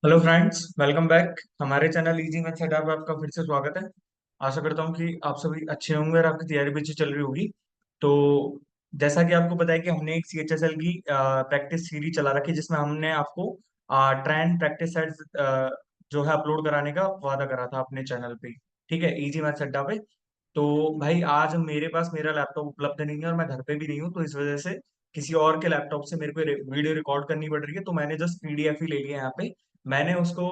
Hello friends, welcome back हमारे channel easy math setup में आपका फिर से स्वागत है। आशा करता हूँ कि आप सभी अच्छे होंगे और आपकी तैयारी भी अच्छी चल रही होगी। तो जैसा कि आपको पता है कि हमने एक सीएचएसएल की प्रैक्टिस सीरीज चला रखी है, जिसमें हमने आपको ट्रेंड प्रैक्टिस सेट्स जो है अपलोड कराने का वादा करा था अपने चैनल पे। ठीक है, इजी मैथ सेटअप पे। तो भाई आज मेरे पास मेरा लैपटॉप उपलब्ध नहीं है और मैं घर पे भी नहीं हूँ, तो इस वजह से किसी और के लैपटॉप से मेरे को वीडियो रिकॉर्ड करनी पड़ रही है। तो मैंने जस्ट पीडीएफ ही ले लिया यहाँ पे। मैंने उसको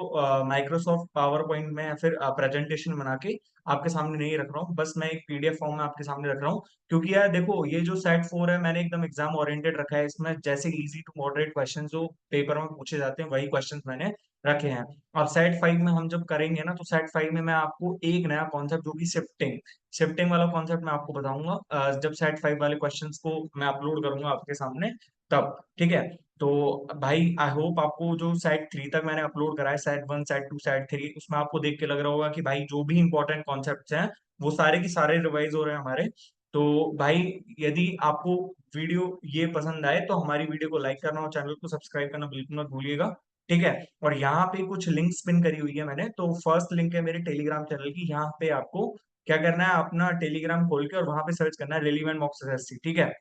माइक्रोसॉफ्ट पावर पॉइंट में या फिर प्रेजेंटेशन बना के आपके सामने नहीं रख रहा हूँ, बस मैं एक पीडीएफ फॉर्म में आपके सामने रख रहा हूँ। क्योंकि यार देखो, ये जो सेट 4 है मैंने एकदम एग्जाम ओरिएंटेड रखा है। इसमें जैसे इजी टू मॉडरेट क्वेश्चन जो पेपर में पूछे जाते हैं वही क्वेश्चन मैंने रखे हैं। अब सेट 5 में हम जब करेंगे ना, तो सेट 5 में मैं आपको एक नया कॉन्सेप्ट जो कि शिफ्टिंग शिफ्टिंग वाला कॉन्सेप्ट मैं आपको बताऊंगा जब सेट 5 वाले क्वेश्चंस को मैं अपलोड करूंगा आपके सामने तब। ठीक है। तो भाई आई होप आपको जो सेट 3 तक मैंने अपलोड करा है, सेट 1 सेट 2 सेट 3, उसमें आपको देख के लग रहा होगा कि भाई जो भी इंपॉर्टेंट कॉन्सेप्ट्स हैं वो सारे की सारे रिवाइज हो रहे हैं हमारे। तो भाई यदि आपको वीडियो ये पसंद आए तो हमारी वीडियो को लाइक करना और चैनल को सब्सक्राइब करना बिल्कुल मत भूलिएगा। ठीक है। और यहाँ पे कुछ लिंक्स पिन करी हुई है मैंने। तो फर्स्ट लिंक है मेरे टेलीग्राम चैनल की। यहाँ पे आपको क्या करना है, अपना टेलीग्राम खोल के और वहां पे सर्च करना है रेलिवेंट मॉक एसएससी। ठीक है।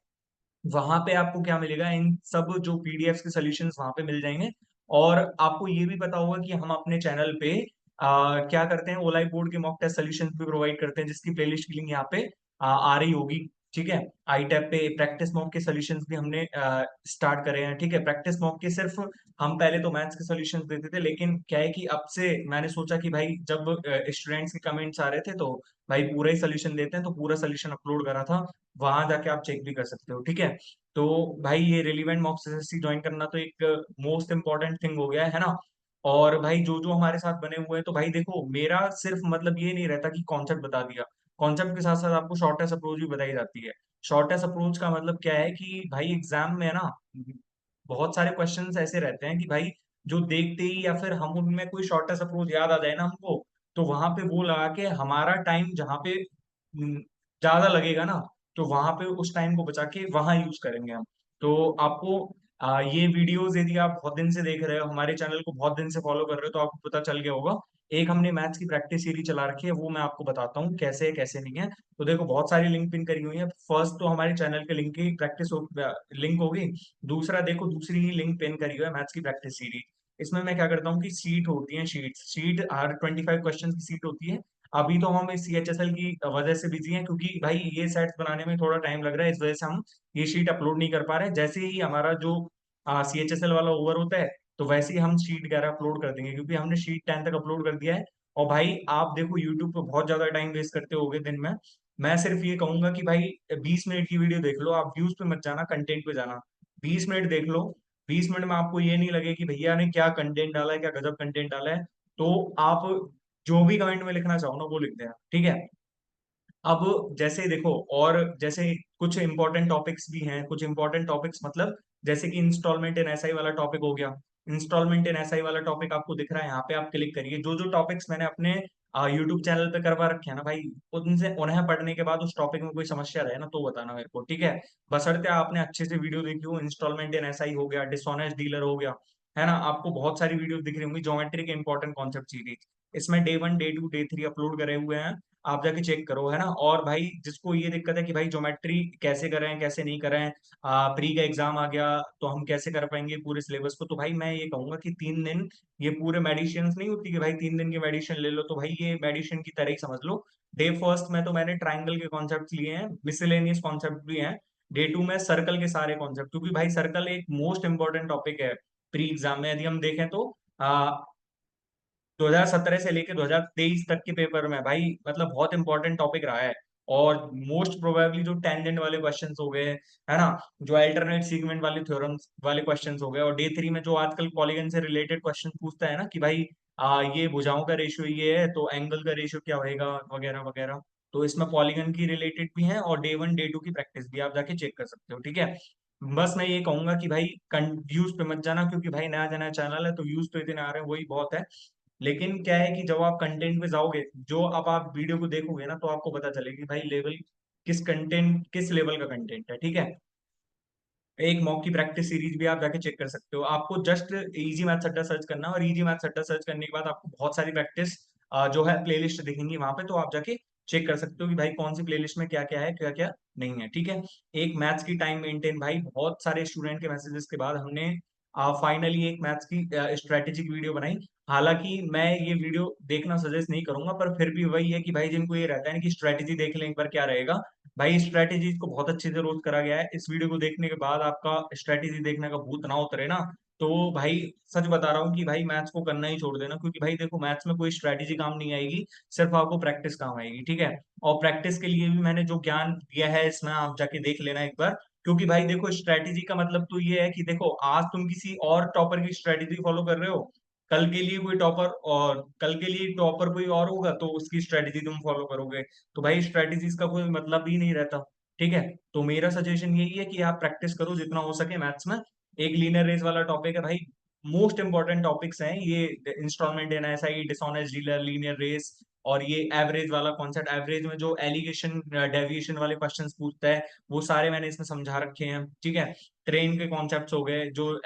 वहां पे आपको क्या मिलेगा, इन सब जो पीडीएफ के सॉल्यूशंस वहां पे मिल जाएंगे। और आपको ये भी पता होगा कि हम अपने चैनल पे क्या करते हैं, ओलाई बोर्ड के मॉक टेस्ट सॉल्यूशंस भी प्रोवाइड करते हैं, जिसकी प्लेलिस्ट की लिंक यहाँ पे आ रही होगी। ठीक है। आई टैब पे प्रैक्टिस मॉक के सॉल्यूशंस भी हमने स्टार्ट करे हैं। ठीक है। प्रैक्टिस मॉक के सिर्फ हम पहले तो मैथ्स के सॉल्यूशंस देते थे, लेकिन क्या है कि अब से मैंने सोचा कि भाई जब स्टूडेंट्स के कमेंट्स आ रहे थे तो भाई पूरा ही सोल्यूशन देते हैं, तो पूरा सोल्यूशन अपलोड करा था। वहां जाके आप चेक भी कर सकते हो। ठीक है। तो भाई ये रिलीवेंट मॉक एसएससी ज्वाइन करना तो एक मोस्ट इंपॉर्टेंट थिंग हो गया है ना। और भाई जो जो हमारे साथ बने हुए हैं, तो भाई देखो मेरा सिर्फ मतलब ये नहीं रहता कि कॉन्सेप्ट बता दिया। कॉन्सेप्ट के साथ साथ आपको शॉर्टेस्ट अप्रोच भी बताई जाती है। शॉर्टेस्ट अप्रोच का मतलब क्या है कि भाई एग्जाम में ना बहुत सारे क्वेश्चंस ऐसे रहते हैं कि भाई जो देखते ही या फिर हम उनमें कोई शॉर्टेस्ट अप्रोच याद आ जाए ना हमको, तो वहां पे वो लगा के हमारा टाइम जहाँ पे ज्यादा लगेगा ना, तो वहां पे उस टाइम को बचा के वहां यूज करेंगे हम। तो आपको ये वीडियोस यदि आप बहुत दिन से देख रहे हो, हमारे चैनल को बहुत दिन से फॉलो कर रहे हो, तो आपको पता चल गया होगा। एक हमने मैथ्स की प्रैक्टिस सीरीज चला रखी है, वो मैं आपको बताता हूँ कैसे है कैसे नहीं है। तो देखो बहुत सारी लिंक पिन करी हुई है। फर्स्ट तो हमारे चैनल के लिंक की प्रैक्टिस लिंक होगी। दूसरा देखो, दूसरी ही लिंक पिन करी हुई है मैथ्स की प्रैक्टिस सीरीज। इसमें मैं क्या करता हूँ कि सीट होती है, शीट हर 25 क्वेश्चन की सीट होती है। अभी तो हम इस सीएचएसएल की वजह से बिजी हैं, क्योंकि भाई ये सेट्स बनाने में थोड़ा टाइम लग रहा है, इस वजह से हम ये शीट अपलोड नहीं कर पा रहे हैं। जैसे ही हमारा जो सीएचएसएल वाला ओवर होता है, तो वैसे ही हम शीट 11 अपलोड कर देंगे, क्योंकि हमने शीट 10 तक अपलोड कर दिया है। और भाई आप देखो यूट्यूब पे बहुत ज्यादा टाइम वेस्ट करते होगे दिन में। मैं सिर्फ ये कहूंगा कि भाई 20 मिनट की वीडियो देख लो, आप व्यूज पे मत जाना, कंटेंट पे जाना। 20 मिनट देख लो। 20 मिनट में आपको ये नहीं लगे कि भैया ने क्या कंटेंट डाला है, क्या गजब कंटेंट डाला है, तो आप जो भी कमेंट में लिखना चाहो ना वो लिख देना। ठीक है। अब जैसे देखो, और जैसे कुछ इंपॉर्टेंट टॉपिक्स भी हैं, कुछ इंपॉर्टेंट टॉपिक्स मतलब जैसे कि इंस्टॉलमेंट इन एसआई वाला टॉपिक हो गया। इंस्टॉलमेंट इन एसआई वाला टॉपिक आपको दिख रहा है यहाँ पे, आप क्लिक करिए। जो जो टॉपिक्स मैंने अपने यूट्यूब चैनल पे करवा रखे हैं ना भाई, उनसे उन्हें पढ़ने के बाद उस टॉपिक में कोई समस्या रहे ना तो बताना मेरे को। ठीक है। बशर्ते आपने अच्छे से वीडियो देखी हो। इंस्टॉलमेंट इन एसआई हो गया, डिसऑनेस्ट डीलर हो गया, है ना। आपको बहुत सारी वीडियो दिख रही होंगी, ज्योमेट्री के इंपॉर्टेंट कॉन्सेप्ट सीरीज। इसमें डे 1 डे 2 डे 3 अपलोड करे हुए हैं। आप जाके चेक करो, है ना। और भाई जिसको ये दिक्कत है कि भाई ज्योमेट्री कैसे करें कैसे नहीं करें, प्री का एग्जाम आ गया तो हम कैसे कर पाएंगे पूरे सिलेबस को, तो भाई मैं ये कहूंगा कि 3 दिन ये पूरे मेडिसिन नहीं होती कि भाई 3 दिन की मेडिसिन ले लो, तो भाई ये मेडिसिन की तरह ही समझ लो। डे फर्स्ट में तो मैंने ट्राइंगल के कॉन्सेप्ट लिए हैं, मिसलेनियस कॉन्सेप्ट भी हैं। डे 2 में सर्कल के सारे कॉन्सेप्ट, क्योंकि भाई सर्कल एक मोस्ट इंपॉर्टेंट टॉपिक है प्री एग्जाम में। यदि हम देखें तो 2017 से लेकर 2023 तक के पेपर में भाई मतलब बहुत इंपॉर्टेंट टॉपिक रहा है। और मोस्ट प्रोबेबली जो टेंजेंट वाले क्वेश्चंस हो गए, है ना, जो अल्टरनेट सीगमेंट वाले थ्योरम्स वाले क्वेश्चंस हो गए, और डे 3 में जो आजकल पॉलीगन से रिलेटेड क्वेश्चन पूछता है ना कि भाई ये भुजाओं का रेशियो ये है तो एंगल का रेशियो क्या होएगा, वगैरह वगैरह। तो इसमें पॉलीगन की रिलेटेड भी है, और डे 1 डे 2 की प्रैक्टिस भी आप जाके चेक कर सकते हो। ठीक है। बस मैं ये कहूंगा कि भाई व्यूज पे मत जाना, क्योंकि भाई नया नया चैनल है तो व्यूज तो इतने आ रहे हैं वही बहुत है। लेकिन क्या है कि जब आप कंटेंट पे जाओगे, जो अब आप वीडियो को देखोगे ना, तो आपको पता चलेगा कि भाई लेवल किस कंटेंट किस लेवल का कंटेंट है। ठीक है। एक मॉक की प्रैक्टिस सीरीज भी आप जाके चेक कर सकते हो। आपको जस्ट इजी मैथ्स अड्डा सर्च करना है, और इजी मैथ्स अड्डा सर्च करने के बाद आपको बहुत सारी प्रैक्टिस जो है प्लेलिस्ट दिखेंगी वहां पे, तो आप जाके चेक कर सकते हो कि भाई कौन सी प्लेलिस्ट में क्या क्या है, क्या क्या नहीं है। ठीक है। एक मैथ्स की टाइम मेंटेन, भाई बहुत सारे स्टूडेंट के मैसेजेस के बाद हमने फाइनली एक मैथ्स की स्ट्रेटेजिक वीडियो बनाई। हालांकि मैं ये वीडियो देखना सजेस्ट नहीं करूंगा, पर फिर भी वही है कि भाई जिनको ये रहता है ना कि स्ट्रेटेजी देख लें एक बार क्या रहेगा, भाई स्ट्रेटेजीज को बहुत अच्छे से रोज करा गया है। इस वीडियो को देखने के बाद आपका स्ट्रेटेजी देखने का भूत ना उतरे ना, तो भाई सच बता रहा हूँ कि भाई मैथ्स को करना ही छोड़ देना, क्योंकि भाई देखो मैथ्स में कोई स्ट्रेटेजी काम नहीं आएगी, सिर्फ आपको प्रैक्टिस काम आएगी। ठीक है। और प्रैक्टिस के लिए भी मैंने जो ज्ञान दिया है इसमें आप जाके देख लेना एक बार, क्योंकि भाई देखो स्ट्रेटेजी का मतलब तो ये है कि देखो आज तुम किसी और टॉपर की स्ट्रेटेजी फॉलो कर रहे हो, कल के लिए टॉपर कोई और होगा तो उसकी स्ट्रेटेजी तुम फॉलो करोगे, तो भाई स्ट्रेटेजीज का कोई मतलब ही नहीं रहता। ठीक है। तो मेरा सजेशन यही है कि आप प्रैक्टिस करो जितना हो सके मैथ्स में। एक लीनियर रेस वाला टॉपिक है भाई, मोस्ट इंपॉर्टेंट टॉपिक्स हैं ये, instalment in SI, dishonest dealer, linear race, और ये एवरेज वाला कॉन्सेप्ट, एवरेज में जो एलिगेशन डेविएशन वाले क्वेश्चंस पूछता है वो सारे मैंने इसमें समझा रखे हैं। ठीक है। ट्रेन के कॉन्सेप्ट्स हो गए, जो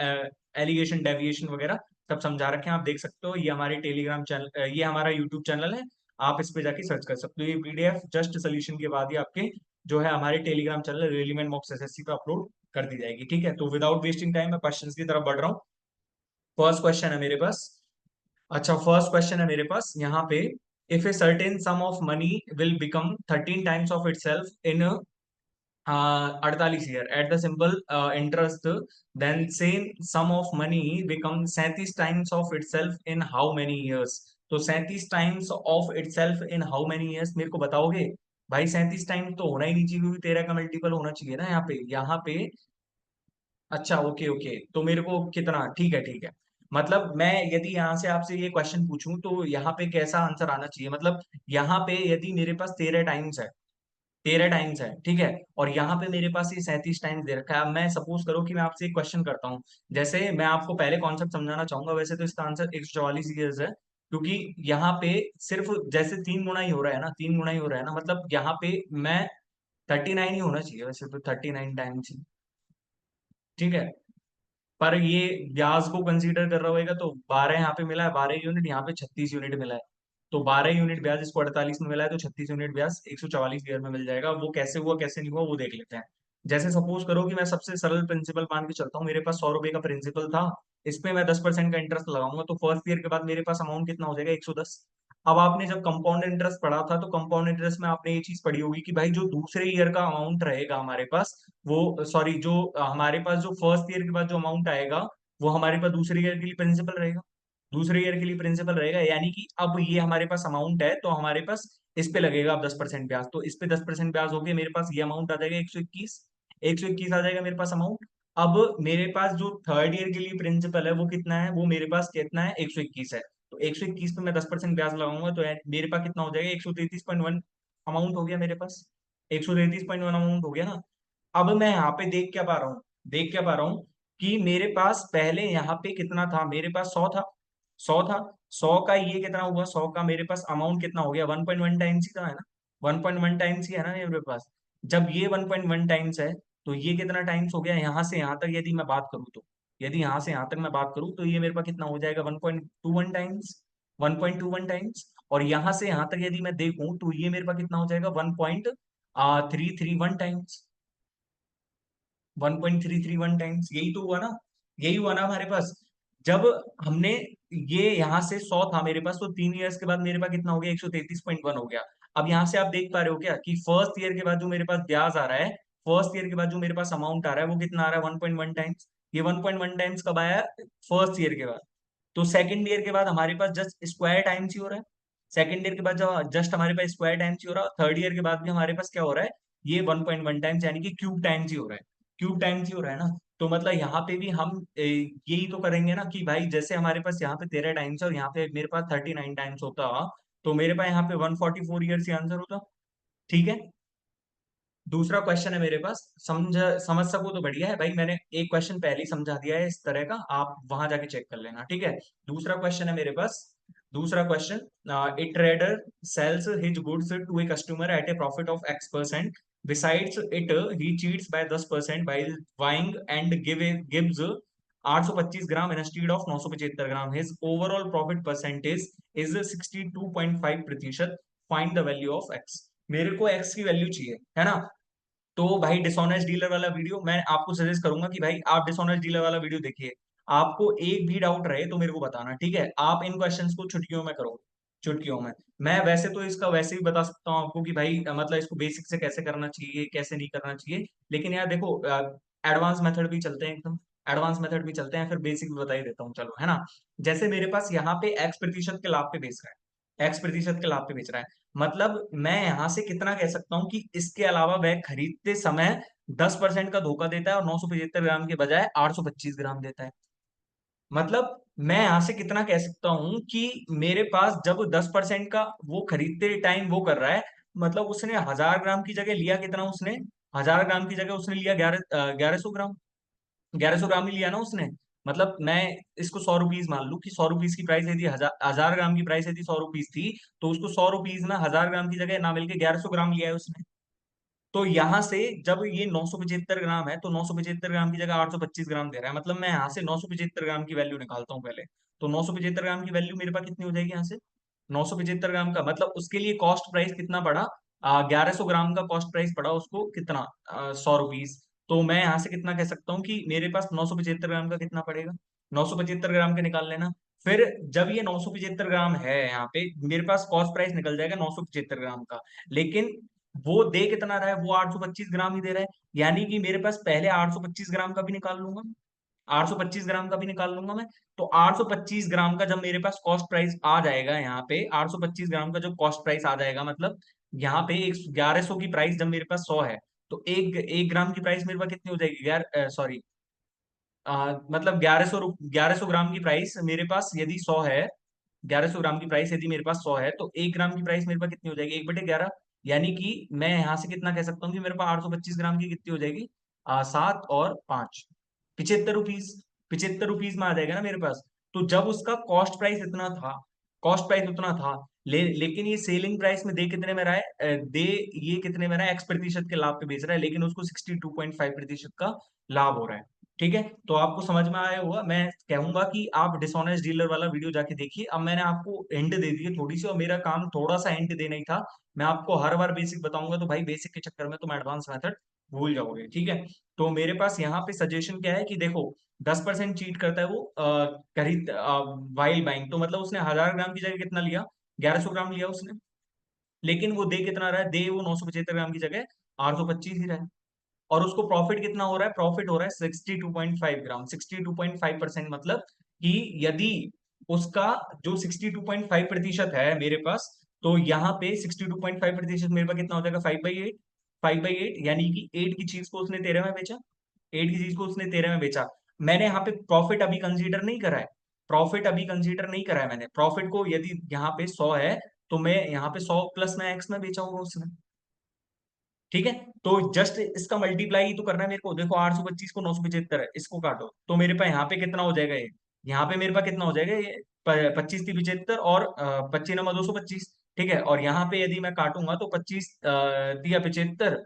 एलिगेशन डेविएशन वगैरह सब समझा रखे हैं, आप देख सकते हो। ये हमारे टेलीग्राम चैनल, ये हमारा यूट्यूब चैनल है, आप इस पे जाके सर्च कर सकते हो। ये पीडीएफ जस्ट सोल्यूशन के बाद ही आपके जो है हमारे टेलीग्राम चैनल रेलिवेंट मॉक्स एसएससी पे अपलोड कर दी जाएगी। ठीक है। तो विदाउट वेस्टिंग टाइम मैं क्वेश्चंस की तरफ बढ़ रहा हूँ। फर्स्ट क्वेश्चन है मेरे पास। अच्छा, फर्स्ट क्वेश्चन है मेरे पास यहाँ पे, if a certain sum of money will become 13 times of itself in 48 year at the simple interest, then same sum of money become 37 times of itself in how many years. तो 37 times of itself in how many years मेरे को बताओगे? भाई 37 time तो होना ही नहीं चाहिए, क्योंकि 13 का मल्टीपल होना चाहिए ना यहाँ पे। अच्छा, ओके ओके, तो मेरे को कितना, ठीक है ठीक है। मतलब मैं यदि यहाँ से आपसे ये क्वेश्चन पूछूं तो यहाँ पे कैसा आंसर आना चाहिए, मतलब यहाँ पे यदि मेरे पास 13 टाइम्स है, 13 टाइम्स है, ठीक है, और यहाँ पे मेरे पास ये 37 टाइम्स दे रखा है। अब मैं सपोज करो कि मैं आपसे एक क्वेश्चन करता हूँ, जैसे मैं आपको पहले कॉन्सेप्ट समझाना चाहूंगा, वैसे तो इसका आंसर 144 ईयर्स है, क्योंकि यहाँ पे सिर्फ जैसे 3 गुना ही हो रहा है ना, 3 गुना ही हो रहा है ना, मतलब यहाँ पे मैं 39 ही होना चाहिए वैसे तो, 39 टाइम्स ही। ठीक है। पर ये ब्याज को कंसीडर कर रहा होगा तो 12 यहाँ पे मिला है, 12 यूनिट, यहाँ पे 36 यूनिट मिला है, तो 12 यूनिट ब्याज इसको 48 में मिला है, तो 36 यूनिट ब्याज 144 ईयर में मिल जाएगा। वो कैसे हुआ कैसे नहीं हुआ वो देख लेते हैं। जैसे सपोज करो कि मैं सबसे सरल प्रिंसिपल मान के चलता हूँ, मेरे पास 100 रुपए का प्रिंसिपल था, इस पे मैं 10% का इंटरेस्ट लगाऊंगा, तो फर्स्ट ईयर के बाद मेरे पास अमाउंट कितना हो जाएगा? 110। अब आपने जब कंपाउंड इंटरेस्ट पढ़ा था, तो कंपाउंड इंटरेस्ट में आपने ये चीज पढ़ी होगी कि भाई जो दूसरे ईयर का अमाउंट रहेगा हमारे पास, वो सॉरी जो हमारे पास जो फर्स्ट ईयर के बाद जो अमाउंट आएगा, वो हमारे पास दूसरे ईयर के लिए प्रिंसिपल रहेगा, दूसरे ईयर के लिए प्रिंसिपल रहेगा। यानी कि अब ये हमारे पास अमाउंट है, तो हमारे पास इस पे लगेगा अब 10% ब्याज, तो इस पे 10% ब्याज हो गया, मेरे पास ये अमाउंट आ जाएगा 121, 121 आ जाएगा मेरे पास अमाउंट। अब मेरे पास जो थर्ड ईयर के लिए प्रिंसिपल है वो कितना है, वो मेरे पास कितना है? 121 है, तो 121 पे मैं 10% ब्याज लगाऊंगा, तो मेरे पास कितना हो जाएगा? 133.1 अमाउंट हो गया मेरे पास, 133.1 अमाउंट हो गया ना। अब मैं यहाँ पे देख क्या पा रहा हूँ, देख क्या पा रहा हूँ कि मेरे पास पहले यहाँ पे कितना था, मेरे पास 100 था, 100 था, 100 का ये कितना हुआ, 100 का मेरे पास अमाउंट कितना हो गया? 1.1 टाइम्स ही था, है ना, 1.1 टाइम्स ही है ना मेरे पास। जब ये 1.1 टाइम्स है, तो ये कितना टाइम्स हो गया यहाँ से यहाँ तक, यदि मैं बात करूँ तो, यदि यहाँ से यहाँ तक मैं बात करूँ तो ये मेरे पास कितना हो जाएगा? 1.21 टाइम्स, 1.21 टाइम्स। और यहाँ से यहाँ तक यदि मैं देखूं तो ये मेरे पास कितना हो जाएगा? 1.331 टाइम्स, 1.331 टाइम्स। यही तो हुआ ना, यही हुआ ना हमारे पास। जब हमने ये यहाँ से 100 था मेरे पास, तो 3 ईयर्स के बाद मेरे पास कितना हो गया? 133.1 हो गया। अब यहाँ से आप देख पा रहे हो क्या कि फर्स्ट ईयर के बाद जो मेरे पास ब्याज आ रहा है, फर्स्ट ईयर के बाद जो मेरे पास अमाउंट आ रहा है वो कितना आ रहा है? 1.1 टाइम्स। ये 1.1 टाइम्स कब आया? फर्स्ट ईयर के बाद। तो सेकंड ईयर के बाद हमारे पास जस्ट स्क्वायर टाइम्स ही हो रहा है, सेकंड ईयर के बाद जब जस्ट हमारे पास स्क्वायर टाइम्स ही हो रहा है, थर्ड ईयर के बाद भी हमारे पास क्या हो रहा है? ये 1.1 टाइम्स, यानी कि क्यूब टाइम्स ही हो रहा है, क्यूब टाइम्स ही हो रहा है ना। तो मतलब यहाँ पे भी हम यही तो करेंगे ना कि भाई जैसे हमारे पास यहाँ पे 13 टाइम्स है और यहाँ पे मेरे पास 39 टाइम्स होता, तो मेरे पास यहाँ पे 144 ईयर्स आंसर होता। ठीक है। दूसरा क्वेश्चन है मेरे पास, समझ सको तो बढ़िया है भाई, मैंने एक क्वेश्चन पहले ही समझा दिया है इस तरह का, आप वहां जाके चेक कर लेना। ठीक है। दूसरा क्वेश्चन है मेरे पास, दूसरा question, a trader sells his goods to a customer at a profit of X%, besides it he cheats by 10% by buying and gives 825 gram instead of 975 gram. His overall profit percentage is 62.5%। Find the value of x. मेरे को x की value चाहिए, है ना। तो भाई dishonest dealer वाला video मैं आपको सजेस्ट करूंगा कि भाई आप डिसऑनेस्ट डीलर वाला वीडियो देखिए। आपको एक भी डाउट रहे तो मेरे को बताना, ठीक है। आप इन क्वेश्चंस को चुटकियों में करो, चुटकियों में। मैं वैसे तो इसका वैसे ही बता सकता हूँ आपको कि भाई मतलब इसको बेसिक से कैसे करना चाहिए, कैसे नहीं करना चाहिए। लेकिन यार देखो, एडवांस मेथड भी चलते हैं एकदम, एडवांस मेथड भी चलते हैं, फिर बेसिक भी बता ही देता हूँ, चलो, है ना। जैसे मेरे पास यहाँ पे एक्स प्रतिशत के लाभ पे बेच रहा है, एक्स प्रतिशत के लाभ पे बेच रहा है। मतलब मैं यहां से कितना कह सकता हूं कि इसके अलावा वह खरीदते समय 10% का धोखा देता है और 975 ग्राम के बजाय 825 ग्राम देता है। मतलब मैं यहां से कितना कह सकता हूं कि मेरे पास जब 10% का वो खरीदते टाइम वो कर रहा है, मतलब उसने 1000 ग्राम की जगह लिया कितना, उसने 1000 ग्राम की जगह उसने लिया 1100 ग्राम। 1100 ग्राम ही लिया ना उसने। मतलब मैं इसको 100 रुपीज मान लू कि 100 रुपीज की प्राइस यदि 1000 ग्राम की प्राइस यदि 100 रुपीज थी, तो उसको 100 रुपीज में 1000 ग्राम की जगह ना मिलके 1100 ग्राम लिया है उसने। तो यहां से जब ये 975 ग्राम है तो 975 ग्राम की जगह 825 ग्राम दे रहा है। मतलब मैं यहाँ से 975 ग्राम की वैल्यू निकालता हूँ पहले। तो 975 ग्राम की वैल्यू मेरे पास कितनी हो जाएगी यहाँ से, 975 ग्राम का मतलब उसके लिए कॉस्ट प्राइस कितना पड़ा, 1100 ग्राम का कॉस्ट प्राइस पड़ा उसको कितना, 100 रुपीज। तो मैं यहाँ से कितना कह सकता हूँ कि मेरे पास 975 ग्राम का कितना पड़ेगा, 975 ग्राम के निकाल लेना। फिर जब ये 975 ग्राम है यहाँ पे मेरे पास कॉस्ट प्राइस निकल जाएगा 975 ग्राम का। लेकिन वो दे कितना रहा है, वो 825 ग्राम ही दे रहा है। यानी कि मेरे पास पहले 825 ग्राम का भी निकाल लूंगा, 825 ग्राम का भी निकाल लूंगा मैं। तो 825 ग्राम का जब मेरे पास कॉस्ट प्राइस आ जाएगा, यहाँ पे 825 ग्राम का जब कॉस्ट प्राइस आ जाएगा, मतलब यहाँ पे एक 1100 की प्राइस जब मेरे पास 100 है, तो एक एक ग्राम की प्राइस मेरे पास कितनी हो जाएगी, सॉरी, मतलब 1100 ग्राम की प्राइस मेरे पास यदि 100 है, 1100 ग्राम की प्राइस यदि मेरे पास 100 है, तो एक ग्राम की प्राइस मेरे पास कितनी हो जाएगी, 1/11। यानी कि मैं यहाँ से कितना कह सकता हूँ कि मेरे पास 825 ग्राम की कितनी हो जाएगी, 7 और 5, 75 रुपीज। 75 रुपीज में आ जाएगा ना मेरे पास। तो जब उसका कॉस्ट प्राइस इतना था, कॉस्ट प्राइस उतना था, लेकिन ये सेलिंग प्राइस में दे कितने में रहा है, दे ये कितने में रहा है, एक्स प्रतिशत के लाभ पे बेच रहा है, लेकिन उसको 62.5% का लाभ हो रहा है। ठीक है, तो आपको समझ में आया होगा। मैं कहूंगा कि आप डिसऑनेस्ट डीलर वाला वीडियो जाके देखिए। अब मैंने आपको हिंट दे दी है थोड़ी सी, और मेरा काम थोड़ा सा हिंट देना ही था। मैं आपको हर बार बेसिक बताऊंगा तो भाई बेसिक के चक्कर में तुम एडवांस मेथड भूल जाओगे, ठीक है। तो मेरे पास यहाँ पे सजेशन क्या है कि देखो, 10% चीट करता है वो खरीद वाइल बाइंग। तो मतलब उसने 1000 ग्राम की जगह कितना लिया, 1100 ग्राम लिया उसने। लेकिन वो दे कितना रहा है, दे वो 975 ग्राम की जगह 825 ही रहा है। और उसको प्रॉफिट कितना हो रहा है, प्रॉफिट हो रहा है 62.5 ग्राम, 62.5%। मतलब कि यदि उसका जो 62.5% है मेरे पास, तो यहाँ पे 62.5% मेरे पास कितना हो जाएगा, 5/8। 5/8 यानी कि 8 की चीज को उसने 13 में बेचा, 8 की चीज को उसने 13 में बेचा। मैंने यहाँ पे प्रॉफिट अभी कंसीडर नहीं करा है, प्रॉफिट अभी कंसीडर नहीं करा है मैंने। प्रॉफिट को यदि यहाँ पे 100 है, तो मैं यहाँ पे 100 प्लस में एक्स में बेचा होगा उसने। ठीक है, तो जस्ट इसका मल्टीप्लाई ही तो करना है मेरे को। देखो 825 को 975 है, इसको काटो तो मेरे पास यहाँ पे कितना हो जाएगा, ये यहाँ पे मेरे पास कितना हो जाएगा, ये 25 3 75 और 25 9 225। ठीक है, और यहाँ पे यदि मैं काटूंगा तो 25 3 75,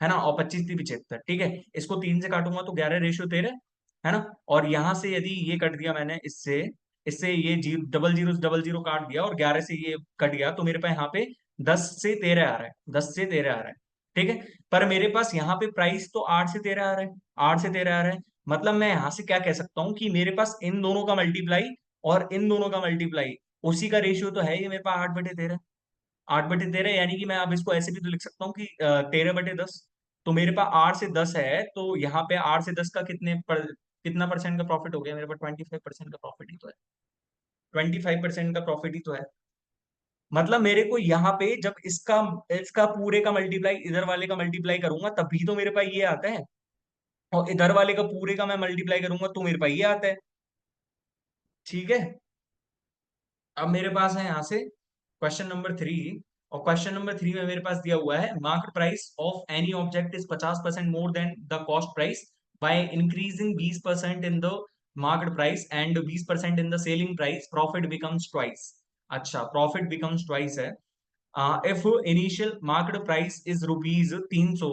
है ना, और 25 3 75। ठीक है, इसको 3 से काटूंगा तो 11/13, है ना। और यहाँ से यदि ये कट दिया मैंने इससे, इससे ये जीरो डबल जीरो काट दिया और 11 से ये कट गया, तो मेरे पास यहाँ पे 10 से 13 आ रहा है, 10 से 13 आ रहा है। ठीक है, पर मेरे पास यहाँ पे प्राइस तो 8 से 13 आ रहा है, 8 से 13 आ रहा है। मतलब मैं यहाँ से क्या कह सकता हूँ कि मेरे पास इन दोनों का मल्टीप्लाई और इन दोनों का मल्टीप्लाई उसी का रेशियो तो है, ये मेरे पास 8/13, 8/13। यानी कि मैं अब इसको ऐसे भी तो लिख सकता हूँ कि 13/10। तो मेरे पास 8 से 10 है, तो यहाँ पे 8 से 10 का कितना परसेंट का प्रॉफिट हो गया मेरे पास, 25% का प्रॉफिट ही तो है, 25% का प्रॉफिट ही तो है। मतलब मेरे को यहाँ पे जब इसका इसका पूरे का मल्टीप्लाई इधर वाले का मल्टीप्लाई करूंगा तभी तो मेरे पास ये आता है, और इधर वाले का पूरे का मैं मल्टीप्लाई करूंगा तो मेरे पास ये आता है। ठीक है, अब मेरे पास है यहाँ से क्वेश्चन नंबर 3। और क्वेश्चन नंबर 3 में मेरे पास दिया हुआ है, market price of any object is 50% more than the cost price by increasing 20% in the market price and 20% in the selling price, profit becomes twice. अच्छा, प्रॉफिट बिकम्स ट्वाइस है। If initial market price is rupees 300,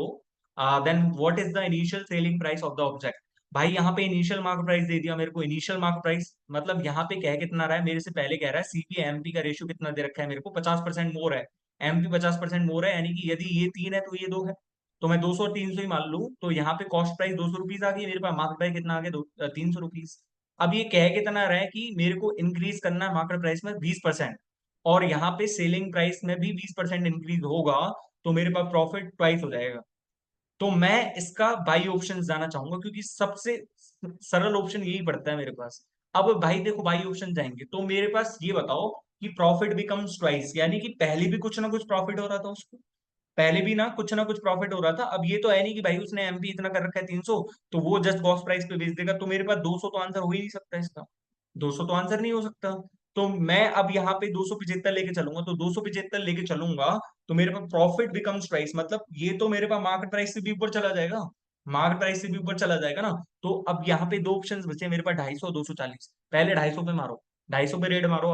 then what is the initial selling price of the object. भाई यहाँ पे initial market price दे दिया मेरे को, initial market price मतलब यहाँ पे कह कितना रहा है मेरे से पहले, कह रहा है सीपी एमपी का रेशियो कितना दे रखा है मेरे को, 50% मोर है, एमपी 50% मोर है, यानी कि यदि ये 3 है तो ये 2 है, तो मैं 200 और 300 ही मान लूं, तो यहाँ पे कॉस्ट प्राइस 200 रुपीज आ गई, मेरे पास मार्केट प्राइस कितना आ गया, 300 रुपीज। अब ये कह कितना रहा है कि मेरे को इंक्रीज करना है मार्केट प्राइस में 20%, और यहाँ पे सेलिंग प्राइस में भी 20% इंक्रीज होगा, तो मेरे पास प्रॉफिट ट्वाइस हो जाएगा। तो मैं इसका बाई ऑप्शन जाना चाहूंगा, क्योंकि सबसे सरल ऑप्शन यही पड़ता है मेरे पास। अब भाई देखो, बाई ऑप्शन जाएंगे तो मेरे पास ये बताओ कि प्रॉफिट बिकम्स ट्वाइस, यानी कि पहले भी कुछ ना कुछ प्रॉफिट हो रहा था उसको, पहले भी ना कुछ प्रॉफिट हो रहा था। अब ये तो है नहीं कि भाई उसने एमपी इतना कर रखा है 300, तो वो जस्ट कॉस्ट प्राइस पे बेच देगा, तो मेरे पास 200 तो आंसर हो ही नहीं सकता इसका, 200 तो आंसर नहीं हो सकता। तो मैं अब यहाँ पे 275 लेके चलूंगा, तो 275 लेके चलूंगा, तो मेरे पास प्रॉफिट बिकम्स प्राइस, मतलब ये तो मेरे पास मार्केट प्राइस से भी ऊपर चला जाएगा, मार्केट प्राइस से भी ऊपर चला जाएगा ना। तो अब यहाँ पे दो ऑप्शंस बचे मेरे पास, 250 240। पहले 250 पे मारो, 250 पे रेड मारो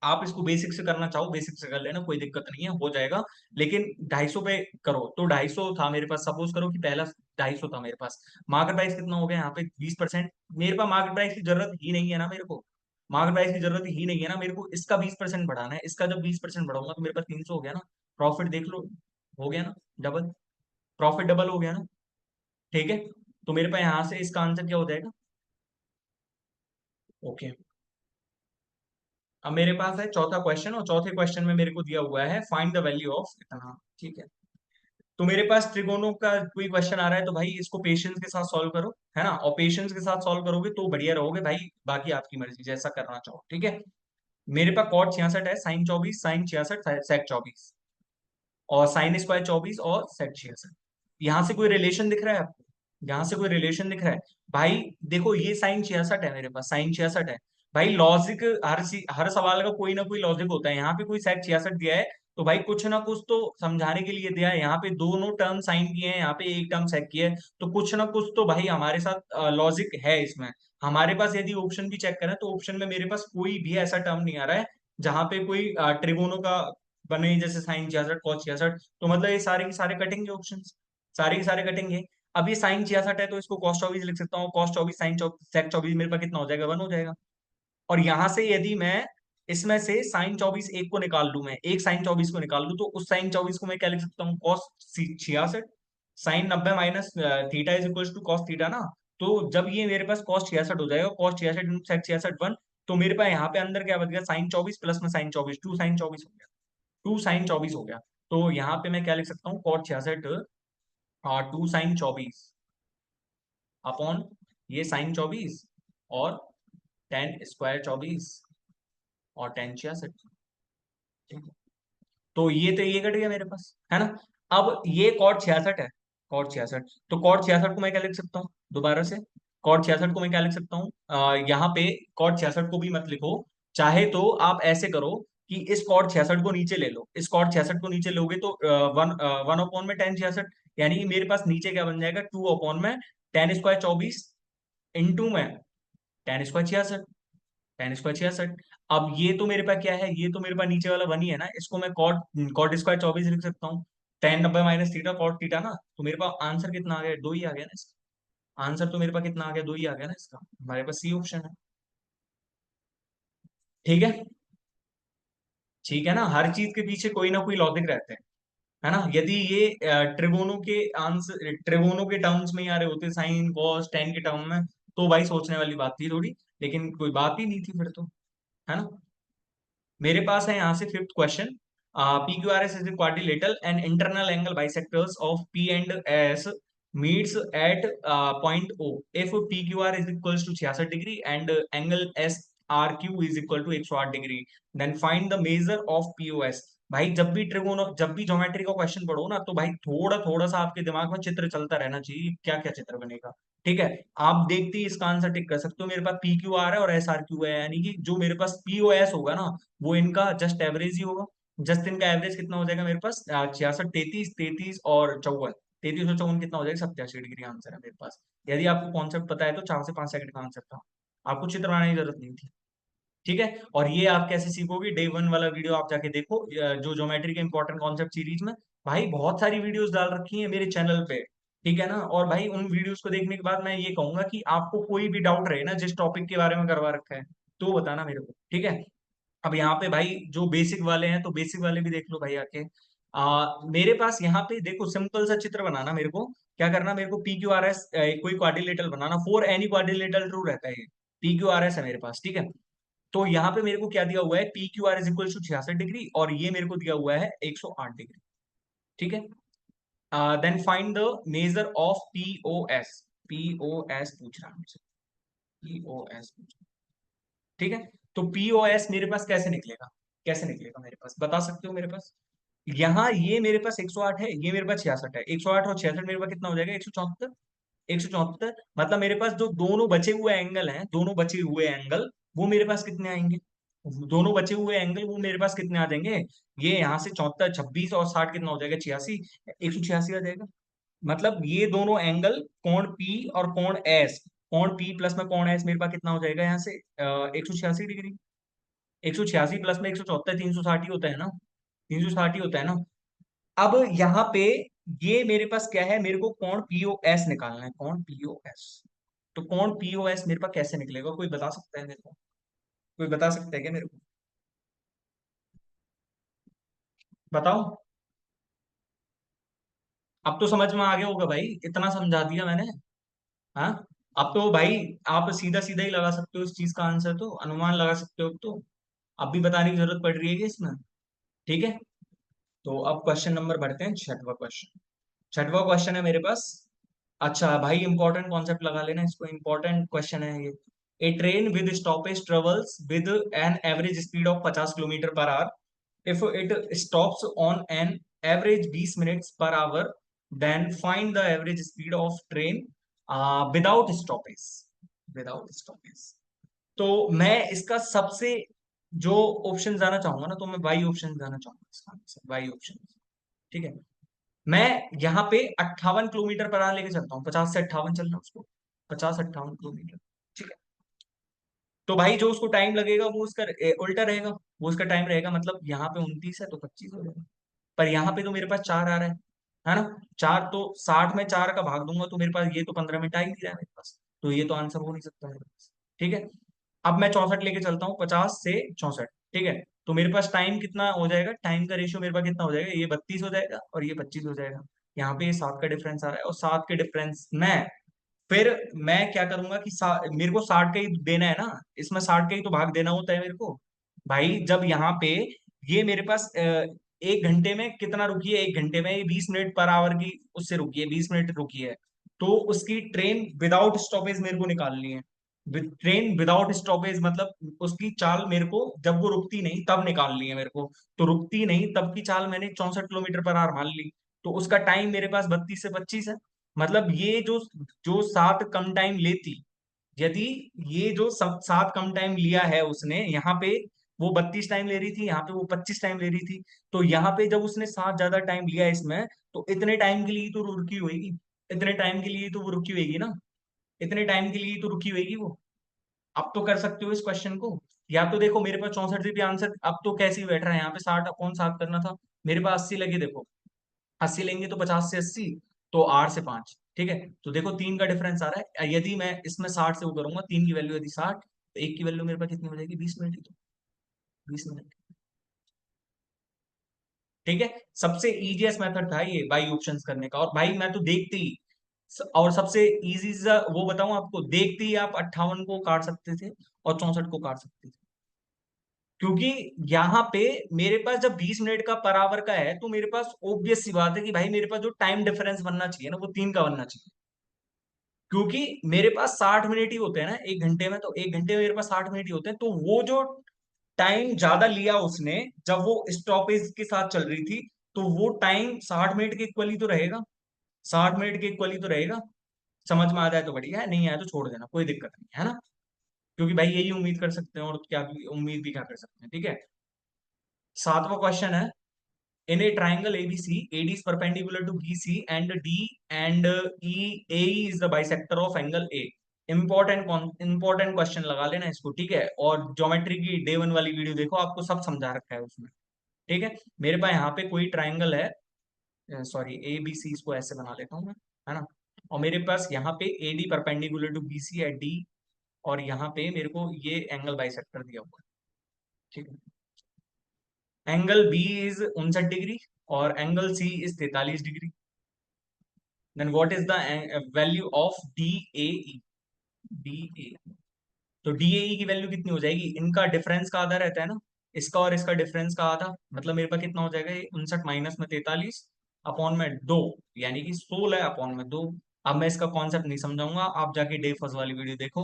आप इसको बेसिक से करना चाहो बेसिक से कर लेना, कोई दिक्कत नहीं है, हो जाएगा। लेकिन 250 पे करो, तो 250 था मेरे पास, सपोज करो कि पहला 250 था मेरे पास, मार्केट प्राइस कितना हो गया यहाँ पे 20%। मेरे पास मार्केट प्राइस की जरूरत ही नहीं है ना मेरे को, मार्केट प्राइस की जरूरत ही नहीं है ना मेरे को, इसका 20% बढ़ाना है, इसका जब 20% बढ़ाऊंगा तो मेरे पास 300 हो गया ना, प्रॉफिट देख लो, हो गया ना डबल, प्रॉफिट डबल हो गया ना। ठीक है, तो मेरे पास यहाँ से इसका आंसर क्या हो जाएगा। ओके, अब मेरे पास है चौथा क्वेश्चन, और चौथे क्वेश्चन में मेरे को दिया हुआ है फाइंड द वैल्यू ऑफ इतना। ठीक है, तो मेरे पास त्रिकोणों का कोई क्वेश्चन आ रहा है, तो भाई इसको पेशेंस के साथ सॉल्व करो, है ना, और पेशेंस के साथ सॉल्व करोगे तो बढ़िया रहोगे भाई, बाकी आपकी मर्जी जैसा करना चाहो। ठीक है, मेरे पास कॉट 66 है, साइन 24, साइन 66, सेक 24, और साइन स्क्वायर 24 और सेक 66। यहाँ से कोई रिलेशन दिख रहा है आपको, यहाँ से कोई रिलेशन दिख रहा है। भाई देखो, ये साइन 66 है मेरे पास, साइन 66 है। भाई लॉजिक, हर सवाल का कोई ना कोई लॉजिक होता है, यहाँ पे कोई सेक 66 दिया है, तो भाई कुछ ना कुछ तो समझाने के लिए दिया है, यहाँ पे दोनों टर्म साइन किए हैं, यहाँ पे एक टर्म सेक किया है, तो कुछ ना कुछ तो भाई हमारे साथ लॉजिक है इसमें। हमारे पास यदि ऑप्शन भी चेक करें तो ऑप्शन में मेरे पास कोई भी ऐसा टर्म नहीं आ रहा है जहां पे कोई त्रिकोणों का बने, जैसे साइन 66 कॉस 66, तो मतलब ये सारे के सारे कटेंगे ऑप्शन, सारे के सारे कटेंगे। अब ये साइन 66 है तो इसको कॉस 24 लिख सकता हूँ, कॉस 24 साइन सेक 24, मेरे पास कितना हो जाएगा, 1 हो जाएगा। और यहां से यदि मैं इसमें से साइन 24 एक को निकाल लूं, मैं एक साइन 24 को निकाल लूं, तो उस साइन 24 को मैं क्या लिख सकता हूँ, cos 66, sine 90 minus theta is equal to cos theta ना। तो जब ये मेरे पास कॉस 66 हो जाएगा, कॉस 66 इंटू सेक 66 1, तो मेरे पास यहाँ पे अंदर क्या बच गया, साइन 24 प्लस में साइन 24, 2 साइन 24 हो गया, 2 साइन 24 हो गया। तो यहाँ पे मैं क्या लिख सकता हूँ, कॉट 66 2 साइन 24 अपॉन ये साइन 24 और टेन स्क्वायर 24 और टेन 66। ठीक है, तो ये कट गया मेरे पास, है ना। अब ये कॉट 66 है, कॉट 66, तो कॉट 66 को मैं क्या लिख सकता हूँ दोबारा से, कॉट 66 को मैं क्या लिख सकता हूँ, यहाँ पे कॉट 66 को भी मत लिखो, चाहे तो आप ऐसे करो कि इस कॉट 66 को नीचे ले लो, इस कॉट 66 को नीचे लोगे तो वन वन अपॉन में टेन 66, यानी कि मेरे पास नीचे क्या बन जाएगा, 2 अपॉन में टेन स्क्वायर 24 इंटू में टेन स्क्वायर 66, टेन स्क्वायर 66। अब ये तो मेरे पास क्या है, ये तो मेरे पास नीचे वाला वन ही है ना, इसको मैं कॉट कॉट स्क्वायर 24 लिख सकता हूँ, tan 90 minus theta cot theta ना, तो मेरे पास आंसर कितना आ गया, 2 ही आ गया ना इसका, आंसर तो मेरे पास कितना आ गया, 2 ही आ गया ना इसका, हमारे पास सी ऑप्शन है। ठीक है, ठीक है ना, हर चीज के पीछे कोई ना कोई लॉजिक रहते हैं, है ना। यदि ये ट्रिगोनों के आंसर, ट्रिगोनों के टर्म्स में ही आ रहे होते, साइन कॉस टेन के टर्म में, तो भाई सोचने वाली बात थी थोड़ी, लेकिन कोई बात ही नहीं थी फिर तो, है ना। मेरे पास है यहाँ से fifth question, P Q R S is the quadrilateral and internal angle bisectors of P and S meets at point O if PQR is equals to 66 degree and angle SRQ is equal to 108 degree, then find the measure of POS। भाई जब भी ट्रिगोनो, जब भी geometry का question पढ़ो ना, तो भाई थोड़ा थोड़ा सा आपके दिमाग में चित्र चलता रहना चाहिए, क्या क्या चित्र बनेगा। ठीक है, आप देखते ही इसका आंसर टिक कर सकते हो, मेरे पास पी क्यू आर है और एस आर क्यू है, यानी कि जो मेरे पास पीओएस होगा ना, वो इनका जस्ट एवरेज ही होगा। जस्ट इनका एवरेज कितना हो जाएगा मेरे पास, 66 33 33 और 54, 33 और 54 कितना हो जाएगा, 87 डिग्री आंसर है मेरे पास। यदि आपको कॉन्सेप्ट पता है तो 4 से 5 सेकंड का आंसर था, आपको चित्र बनाने की जरूरत नहीं थी। ठीक है। और ये आप कैसे सीखोगे, डे वन वाला वीडियो आप जाके देखो, जो ज्योमेट्री के इंपॉर्टेंट कॉन्सेप्ट सीरीज में भाई बहुत सारी वीडियोस डाल रखी है मेरे चैनल पे। ठीक है ना। और भाई उन वीडियोस को देखने के बाद मैं ये कहूंगा कि आपको कोई भी डाउट रहे ना जिस टॉपिक के बारे में करवा रखा है, तो बताना मेरे को, ठीक है। अब यहाँ पे भाई जो बेसिक वाले हैं तो बेसिक वाले भी देख लो भाई आके। मेरे पास यहाँ पे देखो सिंपल सा चित्र बनाना मेरे को, क्या करना मेरे को, पी क्यू आर एस, कोई क्वाड्रिलेटरल बनाना, फोर एनी क्वाड्रिलेटरल ट्रू रहता है ये, पी क्यू आर एस है मेरे पास, ठीक है। तो यहाँ पे मेरे को क्या दिया हुआ है, P Q R is equal to 66 degree, और ये मेरे को दिया हुआ है 108 डिग्री, ठीक है। Then find the measure of POS, POS पूछ रहा है मुझसे, पीओएस पूछ रहा है, ठीक है। तो पीओएस मेरे पास कैसे निकलेगा, कैसे निकलेगा मेरे पास, बता सकते हो मेरे पास। यहाँ ये मेरे पास 108 है, ये मेरे पास 66 है, 108 और 66 मेरे पास कितना हो जाएगा, 174, 174। मतलब मेरे पास जो दोनों बचे हुए एंगल हैं, दोनों बचे हुए एंगल वो मेरे पास कितने आएंगे, दोनों बचे हुए एंगल वो मेरे पास कितने आ जाएंगे, ये यहाँ से 74, 26 और 60 कितना हो जाएगा, 86, 186 आ जाएगा। मतलब ये दोनों एंगल, कोण पी और कोण एस, कोण पी प्लस में कोण एस मेरे पास कितना हो जाएगा यहाँ से, 186 डिग्री। 186 प्लस में 174, 360 ही होता है ना, 360 ही होता है ना। अब यहाँ पे ये मेरे पास क्या है, मेरे को कोण पीओएस निकालना है, कोण पीओएस। तो कोण पीओएस मेरे पास कैसे निकलेगा, कोई बता सकता है मेरे को, कोई बता सकता है क्या मेरे को, बताओ। अब तो समझ में आ गया होगा भाई, इतना समझा दिया मैंने। हाँ, अब तो भाई आप सीधा सीधा ही लगा सकते हो इस चीज का आंसर, तो अनुमान लगा सकते हो, तो अब भी बताने की जरूरत पड़ रही है क्या इसमें, ठीक है। तो अब क्वेश्चन नंबर बढ़ते हैं, छठवा क्वेश्चन। छठवा क्वेश्चन है मेरे पास। अच्छा भाई इंपॉर्टेंट कॉन्सेप्ट लगा लेना इसको, इंपॉर्टेंट क्वेश्चन है ये। A train with stoppage travels with an average speed of 50 kilometre per hour, if it stops on an average 20 minutes per hour, then find the average speed of train without stoppage, without stoppage. तो मैं इसका सबसे जो option जाना चाहूंगा ना, तो मैं वाई ऑप्शन जाना चाहूंगा इसका आंसर, वाई ऑप्शन, ठीक है। मैं यहाँ पे 58 किलोमीटर पर आवर लेके चलता हूँ, 50 से 58 चलना उसको, 50 58 किलोमीटर, ठीक है। तो भाई जो उसको टाइम लगेगा वो उसका उल्टा रहेगा, वो उसका टाइम रहेगा, मतलब यहाँ पे 29 है तो 25 हो जाएगा। पर यहाँ पे तो मेरे पास 4 आ रहा है ना, 4 तो 60 में 4 का भाग दूंगा तो मेरे पास ये तो 15 मिनट आ ही नहीं रहा है मेरे पास, तो ये तो आंसर हो नहीं सकता मेरे पास, ठीक है। अब मैं 64 लेके चलता हूँ, 50 से 64, ठीक है। तो मेरे पास टाइम कितना हो जाएगा, टाइम का रेशियो मेरे पास कितना हो जाएगा, ये 32 हो जाएगा और ये 25 हो जाएगा। यहाँ पे ये 7 का डिफरेंस आ रहा है, और 7 के डिफरेंस में फिर मैं क्या करूंगा कि मेरे को 60 का ही देना है ना, इसमें 60 का ही तो भाग देना होता है मेरे को। भाई जब यहाँ पे ये मेरे पास 1 घंटे में कितना रुकी है, 1 घंटे में ये 20 मिनट पर आवर की उससे रुकी है, 20 मिनट रुकी है। तो उसकी ट्रेन विदाउट स्टॉपेज मेरे को निकालनी है, ट्रेन विदाउट स्टॉपेज मतलब उसकी चाल मेरे को जब वो रुकती नहीं तब निकालनी है मेरे को। तो रुकती नहीं तब की चाल मैंने 64 किलोमीटर पर आवर मान ली, तो उसका टाइम मेरे पास 32 से 25 है। मतलब ये जो जो 7 कम टाइम लेती, यदि ये जो सब 7 कम टाइम लिया है उसने यहाँ पे, वो 32 टाइम ले रही थी, यहाँ पे वो 25 टाइम ले रही थी। तो यहाँ पे जब उसने 7 ज्यादा टाइम लिया इसमें, तो इतने टाइम के लिए तो वो रुकी होगी, इतने टाइम के लिए तो वो रुकी होगी ना, इतने टाइम के लिए तो रुकी होगी वो। अब तो कर सकते हो इस क्वेश्चन को, या तो देखो मेरे पास 64 आंसर अब तो कैसे ही बैठ रहा है, यहाँ पे 60 कौन 7 करना था, मेरे पास 80 लगे देखो, 80 लेंगे तो 50 से 80, तो 8 से 5, ठीक है। तो देखो 3 का डिफरेंस आ रहा है, यदि मैं इसमें 60 से वो करूंगा, 3 की वैल्यू यदि 60, तो 1 की वैल्यू मेरे पास कितनी हो जाएगी, 20 मिनट ही तो, 20 मिनट, ठीक है। सबसे इजीएस्ट मेथड था ये बाई ऑप्शंस करने का, और भाई मैं तो देखते ही और सबसे इजी वो बताऊं आपको, देखते ही आप 58 को काट सकते थे और 64 को काट सकते थे, क्योंकि यहाँ पे मेरे पास जब 20 मिनट का पर आवर का है, तो मेरे पास ऑब्वियस सी बात है कि भाई मेरे पास जो टाइम डिफरेंस बनना चाहिए ना वो 3 का बनना चाहिए, क्योंकि मेरे पास 60 मिनट ही होते हैं ना 1 घंटे में, तो 1 घंटे में मेरे पास 60 मिनट ही होते हैं, तो वो जो टाइम ज्यादा लिया उसने जब वो स्टॉपेज के साथ चल रही थी, तो वो टाइम 60 मिनट के इक्वली तो रहेगा, 60 मिनट के इक्वली तो रहेगा। समझ में आ जाए तो बढ़िया है, नहीं आया तो छोड़ देना, कोई दिक्कत नहीं है ना, क्योंकि भाई यही उम्मीद कर सकते हैं, और क्या भी उम्मीद भी क्या कर सकते हैं, ठीक है। 7वां क्वेश्चन है, in a triangle ABC, AD is perpendicular to BC and D and E, AE is the bisector of angle A. Important question लगा लेना इसको, ठीक है। और ज्योमेट्री की डे वन वाली वीडियो देखो, आपको सब समझा रखा है उसमें, ठीक है। मेरे पास यहाँ पे कोई ट्राइंगल है, सॉरी ए बी सी, इसको ऐसे बना लेता हूँ मैं, है ना। और मेरे पास यहाँ पे A D perpendicular to B C at D, और यहाँ पे मेरे को ये एंगल बाइसेक्टर दिया हुआ है, ठीक है। एंगल बी इज 59 डिग्री और angle C is 43 degree. Then what is the value of D A E, D A. तो डीएई की वैल्यू कितनी हो जाएगी, इनका डिफरेंस का आधा रहता है ना, इसका और इसका डिफरेंस का आधा, मतलब मेरे पास कितना हो जाएगा, ये 59 माइनस में 43 अपॉन में 2, यानी कि 16 अपॉन में 2। अब मैं इसका कॉन्सेप्ट नहीं समझाऊंगा, आप जाके डे फर्स्ट वाली वीडियो देखो।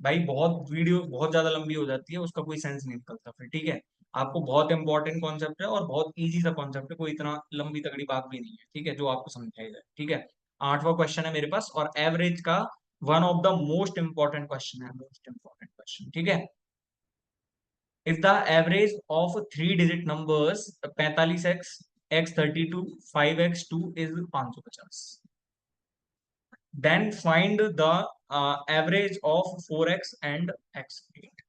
भाई बहुत वीडियो बहुत ज्यादा लंबी हो जाती है, उसका कोई सेंस नहीं निकलता फिर, ठीक है। आपको बहुत इंपॉर्टेंट कॉन्सेप्ट है और बहुत इजी सा कॉन्सेप्ट है, कोई इतना लंबी तगड़ी बात भी नहीं है, ठीक है, जो आपको समझाई जाए, ठीक है। आठवां क्वेश्चन है मेरे पास, और एवरेज का one of the most important question है, मोस्ट इंपॉर्टेंट क्वेश्चन, ठीक है। If the average of three digit numbers 45x, x32, 5x2 is 550, then find the average of 4x and x8।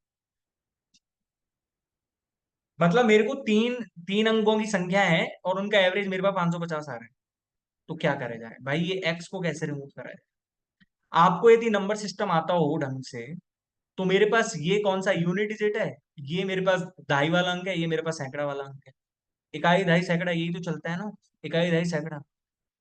मतलब मेरे को तीन तीन अंकों की संख्या है और उनका एवरेज मेरे पास 550 आ रहा है, तो क्या करा जाए भाई, ये x को कैसे रिमूव करा जाए। आपको यदि नंबर सिस्टम आता हो ढंग से, तो मेरे पास ये कौन सा यूनिट डिजिट है, ये मेरे पास दहाई वाला अंक है, ये मेरे पास सैकड़ा वाला अंक है। इकाई दहाई सैकड़ा यही तो चलता है ना, इकाई दहाई सैकड़ा।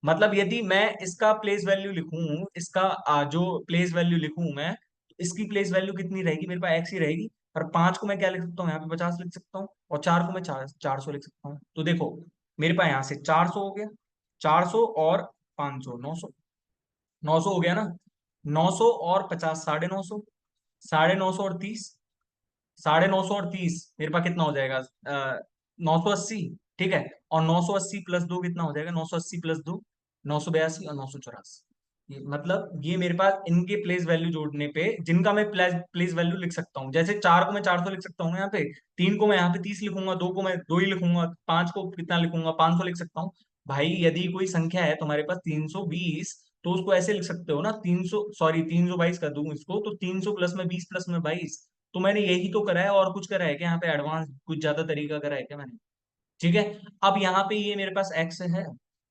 मतलब यदि मैं इसका प्लेस वैल्यू लिखूं, इसका जो प्लेस वैल्यू लिखूं मैं, इसकी प्लेस वैल्यू कितनी रहेगी, मेरे पास एक्स ही रहेगी। और 5 को मैं क्या लिख सकता हूँ, यहाँ पे 50 लिख सकता हूँ, और 4 को मैं 400 लिख सकता हूँ। तो देखो मेरे पास यहाँ से 400 हो गया, 400 और 500, 900, 900 हो गया ना। 900 और 50, 950, 950 और 30, 950 और 30 मेरे पास कितना हो जाएगा, 980, ठीक है। और 980 प्लस दो कितना हो जाएगा, 980 प्लस दो 982 और 984। मतलब ये मेरे पास इनके प्लेस वैल्यू जोड़ने पे, जिनका मैं प्लेस वैल्यू लिख सकता हूँ, जैसे 4 को मैं 400 लिख सकता हूँ ना यहाँ पे, 3 को मैं यहाँ पे 30 लिखूंगा, 2 को मैं 2 ही लिखूंगा, 5 को कितना लिखूंगा, 500 लिख सकता हूँ। भाई यदि कोई संख्या है तुम्हारे पास 320, तो उसको ऐसे लिख सकते हो ना, 300, सॉरी 322 कर दूं इसको, तो 300 प्लस में 20 प्लस में 22। तो मैंने यही तो करा है, और कुछ करा है क्या यहाँ पे, एडवांस कुछ ज्यादा तरीका करा है क्या मैंने, ठीक है। अब यहाँ पे ये मेरे पास एक्स है,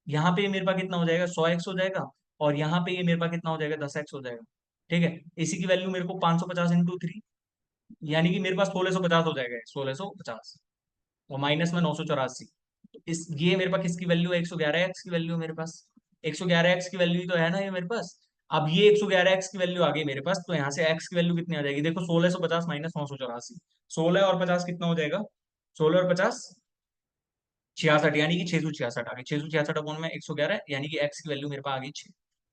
यहाँ पे मेरे पास कितना हो जाएगा, 100x हो जाएगा, और यहाँ पे ये मेरे पास कितना हो जाएगा, 10x हो जाएगा, ठीक है। इसी की वैल्यू मेरे को 550 इंटू 3, यानी कि मेरे पास 1650 हो जाएगा, 1650, और माइनस में 984। तो इस ये मेरे पास किसकी वैल्यू है, 111x की वैल्यू है मेरे पास, 111x की वैल्यू ही तो है ना ये मेरे पास। अब ये 111x की वैल्यू आ गई मेरे पास, तो यहाँ से x की वैल्यू कितनी आ जाएगी, देखो 1650 माइनस 984, 16 और 50 कितना हो जाएगा, 16 और 50 66, यानी कि 666 आ गई, 666 अपॉन में 111, यानी कि x की वैल्यू मेरे पास आ गई 6।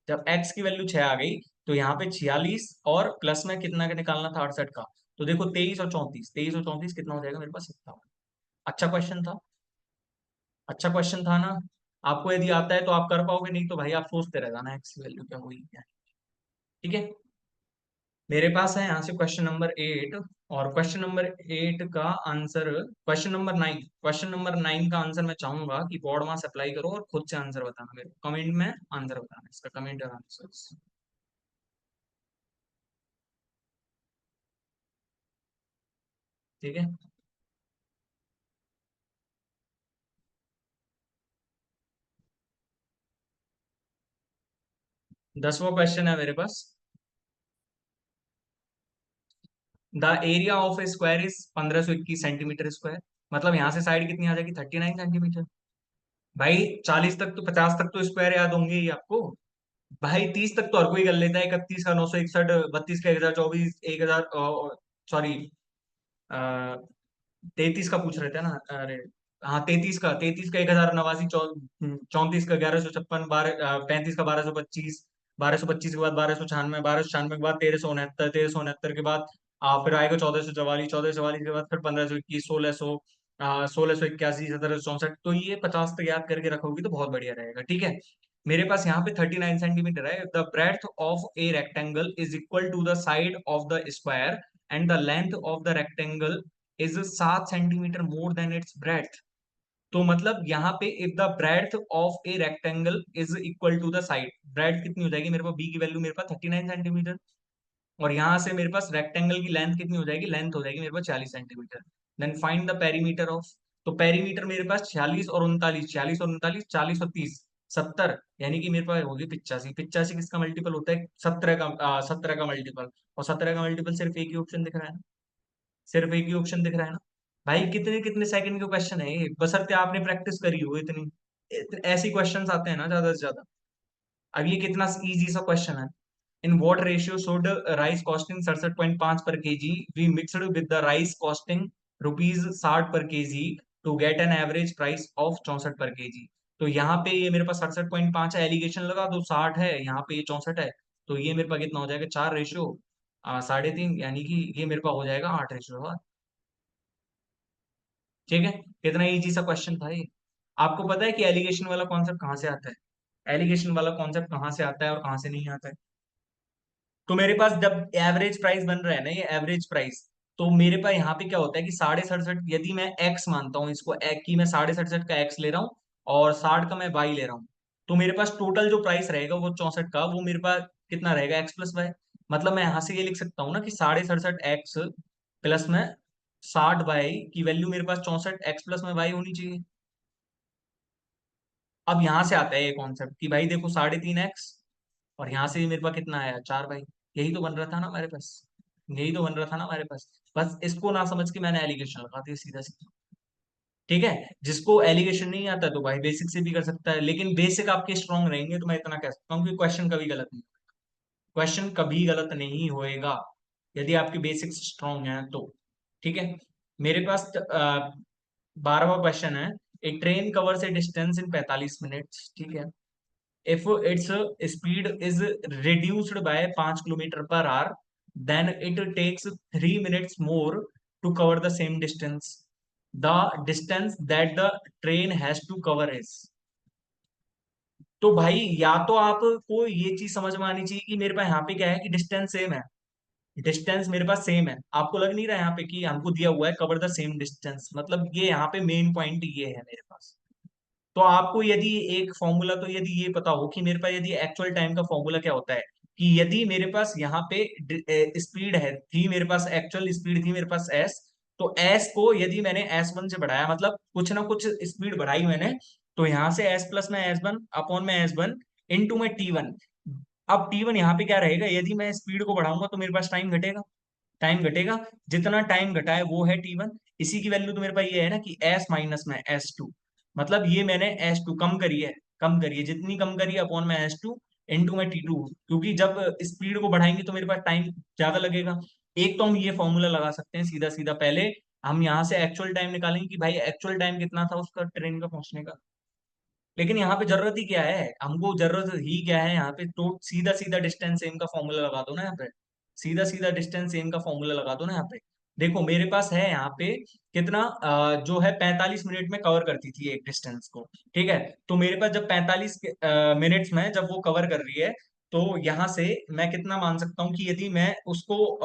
जब x की वैल्यू 6 आ गई, तो यहाँ पे 46 और प्लस में कितना का निकालना था, 68 का। तो देखो 23 और 34 कितना हो जाएगा मेरे पास, 57। अच्छा क्वेश्चन था, अच्छा क्वेश्चन था ना। आपको यदि आता है तो आप कर पाओगे, नहीं तो भाई आप सोचते रह जाना एक्स की वैल्यू क्या हुई क्या, ठीक है। मेरे पास है यहाँ से क्वेश्चन नंबर 8, और क्वेश्चन नंबर 8 का आंसर, क्वेश्चन नंबर 9 का आंसर मैं चाहूंगा कि बोर्ड मास अप्लाई करो और खुद से आंसर बताना, मेरे को कमेंट में आंसर बताना, इसका कमेंट और आंसर, ठीक है। 10वां क्वेश्चन है मेरे पास, the area of a square is 1521 centimetre square. मतलब यहाँ से साइड कितनी आ जाएगी, 39 सेंटीमीटर। भाई 40 तक तो, 50 तक तो स्क्वायर याद होंगे ही आपको। भाई 30 तक तो हर कोई कर लेता है, 31 का 961, 32 का 1024, 1000, सॉरी 33 का पूछ रहे थे ना, अरे हाँ 33 का 1089, 34 का 1156, 35 का 1225, 1225 के बाद 1296, 1296 के बाद 1369, 1369 के बाद फिर आएगा 1444, 1444 के बाद फिर 1521, 1681, 1764। तो ये 50 तक याद करके रखोगी तो बहुत बढ़िया रहेगा, ठीक है। मेरे पास यहाँ पे 39 सेंटीमीटर है, the breadth of a rectangle is equal to the side of the square and the length of the rectangle is 7 centimetre more than its breadth. तो मतलब यहाँ पे if the breadth of a rectangle is equal to the side, breadth कितनी हो जाएगी मेरे पास, B की value मेरे पास 39 सेंटीमीटर, और यहां से मेरे पास रेक्टेंगल की लेंथ कितनी हो जाएगी, लेंथ हो जाएगी मेरे पास 40 centimetre. Then find the perimeter of, तो पेरीमीटर मेरे पास 46 और 39, 46 और 39, 40 और 30, 70, यानी कि मेरे पास होगी 85। 85 किसका मल्टीपल होता है, 17 का, 17 का मल्टीपल। और 17 का मल्टीपल सिर्फ एक ही ऑप्शन दिख रहा है ना, सिर्फ एक ही ऑप्शन दिख रहा है ना। भाई कितने कितने सेकंड का क्वेश्चन है ये, बशर्ते आपने प्रैक्टिस करी हो इतनी। ऐसी क्वेश्चंस आते हैं ना ज्यादा से ज्यादा। अब ये कितना इजी सा क्वेश्चन है। In what ratio should rice costing 67.5 per kg we mixed with the rice costing ₹60 per kg to get an average price of 64 per KG. तो यहाँ पे ये मेरे पास 67.5 है, एलिगेशन लगा दो 60 है, यहाँ पे ये 64 है। तो ये मेरे पास कितना हो जाएगा, 4 रेशियो 3.5, यानी कि ये मेरे पास हो जाएगा 8 रेशियो। ठीक है, कितना इजी सा क्वेश्चन था ये। आपको पता है कि एलिगेशन वाला कॉन्सेप्ट कहाँ से आता है, एलिगेशन वाला कॉन्सेप्ट कहाँ से आता है और कहाँ से नहीं आता है। तो मेरे पास जब एवरेज प्राइस बन रहा है ना, ये एवरेज प्राइस, तो मेरे पास यहाँ पे क्या होता है कि 67.5, यदि मैं एक्स मानता हूँ इसको, एक की मैं 67.5 का एक्स ले रहा हूँ और 60 का मैं वाई ले रहा हूँ, तो मेरे पास टोटल जो प्राइस रहेगा वो 64 का, वो मेरे पास कितना रहेगा, एक्स प्लस वाई। मतलब मैं यहाँ से ये लिख सकता हूँ ना कि 67.5 एक्स प्लस में 60 वाई की वैल्यू मेरे पास 64 एक्स प्लस में वाई होनी चाहिए। अब यहाँ से आता है ये कॉन्सेप्ट कि भाई देखो 3.5 एक्स, और यहाँ से भी मेरे पास कितना आया, 4 भाई। यही तो बन रहा था ना हमारे पास, यही तो बन रहा था ना हमारे पास। बस इसको ना समझ के मैंने एलिगेशन लगा दिया सीधा सीधा। ठीक है, जिसको एलिगेशन नहीं आता तो भाई बेसिक से भी कर सकता है, लेकिन बेसिक आपके स्ट्रांग रहेंगे तो मैं इतना कह सकता हूँ कि क्वेश्चन कभी गलत नहीं, क्वेश्चन कभी गलत नहीं होएगा यदि आपके बेसिक्स स्ट्रांग हैं तो। ठीक है, मेरे पास 12वां क्वेश्चन है। A train covers a distance in 45 minute. ठीक है, if its speed is reduced by 5 kilometer per hour, then it takes 3 minutes more to cover the same distance. The distance that the train has to cover is, तो भाई या तो आपको ये चीज समझ में आनी चाहिए कि मेरे पास यहाँ पे क्या है कि डिस्टेंस सेम है, डिस्टेंस मेरे पास सेम है। आपको लग नहीं रहा है यहाँ पे कि हमको दिया हुआ है कवर द सेम डिस्टेंस, मतलब ये यहाँ पे मेन पॉइंट ये है मेरे पास। तो आपको यदि एक फॉर्मूला, तो यदि ये पता हो कि मेरे पास यदि एक्चुअल टाइम का फॉर्मूला क्या होता है, कि यदि मेरे पास यहाँ पे स्पीड है थी, मेरे पास एक्चुअल स्पीड थी मेरे पास एस, तो एस को यदि मैंने S1 से बढ़ाया, मतलब कुछ ना कुछ स्पीड बढ़ाई मैंने, तो यहाँ से एस प्लस में S1 अपॉन में S1 इंटू में T1। अब T1 यहाँ पे क्या रहेगा, यदि मैं स्पीड को बढ़ाऊंगा तो मेरे पास टाइम घटेगा, टाइम घटेगा, जितना टाइम घटा है वो है T1। इसी की वैल्यू तो मेरे पास ये है ना कि S माइनस में S2, मतलब ये मैंने S2 कम करी है, कम करी है, जितनी कम करी है अपॉन में S2 इंटू में T2, क्योंकि जब स्पीड को बढ़ाएंगे तो मेरे पास टाइम ज्यादा लगेगा। एक तो हम ये फॉर्मूला लगा सकते हैं सीधा सीधा, पहले हम यहाँ से एक्चुअल टाइम निकालेंगे कि भाई एक्चुअल टाइम कितना था उसका ट्रेन का पहुंचने का। लेकिन यहाँ पे जरूरत ही क्या है, हमको जरूरत ही क्या है यहाँ पे, तो सीधा सीधा डिस्टेंस सेम का फॉर्मूला लगा दो ना यहाँ पे, सीधा सीधा डिस्टेंस सेम का फॉर्मूला लगा दो ना यहाँ पे। देखो मेरे पास है यहाँ पे कितना, जो है 45 मिनट में कवर करती थी एक डिस्टेंस को। ठीक है, तो मेरे पास जब 45 मिनट्स में जब वो कवर कर रही है, तो यहाँ से मैं कितना मान सकता हूँ कि यदि मैं उसको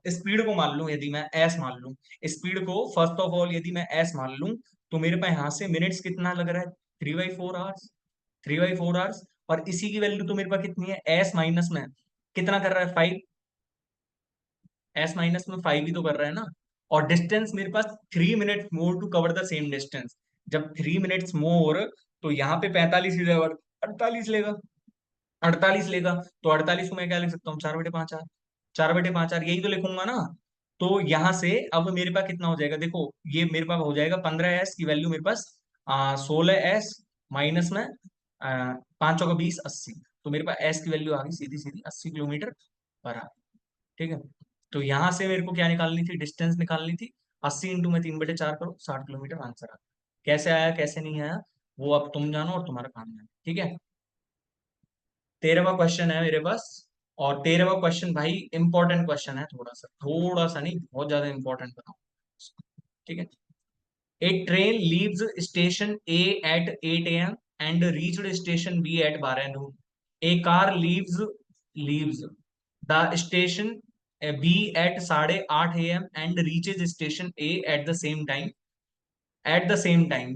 स्पीड को मान लूं, यदि मैं एस मान लूं, स्पीड को फर्स्ट ऑफ ऑल यदि मैं एस मान लूं, तो मेरे पास यहाँ से मिनट्स कितना लग रहा है, 3/4 आवर्स, 3/4 आवर्स। और इसी की वैल्यू तो मेरे पास कितनी है, एस माइनस में कितना कर रहा है, 5, एस माइनस में 5 ही तो कर रहा है ना। और डिस्टेंस मेरे पास 3 minute more to cover the same distance, जब 3 मिनट्स मोर, तो यहाँ पे 45 ही लेगा, 48 लेगा, 48 लेगा। तो 48 को मैं क्या लिख सकता हूँ, 4/5 आर, 4/5 आर यही तो लिखूंगा ना। तो यहाँ से अब मेरे पास कितना हो जाएगा, देखो ये मेरे पास हो जाएगा 15 एस की वैल्यू मेरे पास 16 एस माइनस में 5 चौका 20, 80। तो मेरे पास एस की वैल्यू आ गई सीधी सीधी 80 किलोमीटर पर आवर। ठीक है, तो यहाँ से मेरे को क्या निकालनी थी, डिस्टेंस निकालनी थी। 80 इंटू में 3/4 करो, 60 किलोमीटर आंसर आ गया। कैसे आया कैसे नहीं आया वो अब तुम जानो और तुम्हारा काम है। ठीक है, 13वां क्वेश्चन है मेरे पास। और 13वां क्वेश्चन भाई इंपॉर्टेंट क्वेश्चन है, थोड़ा सा नहीं, बहुत ज्यादा इंपॉर्टेंट बताओ। ठीक है, a train leaves station A at 8 AM and reached station B at 12 noon। A car leaves the station B at 8:30 AM and reaches station A at the same time,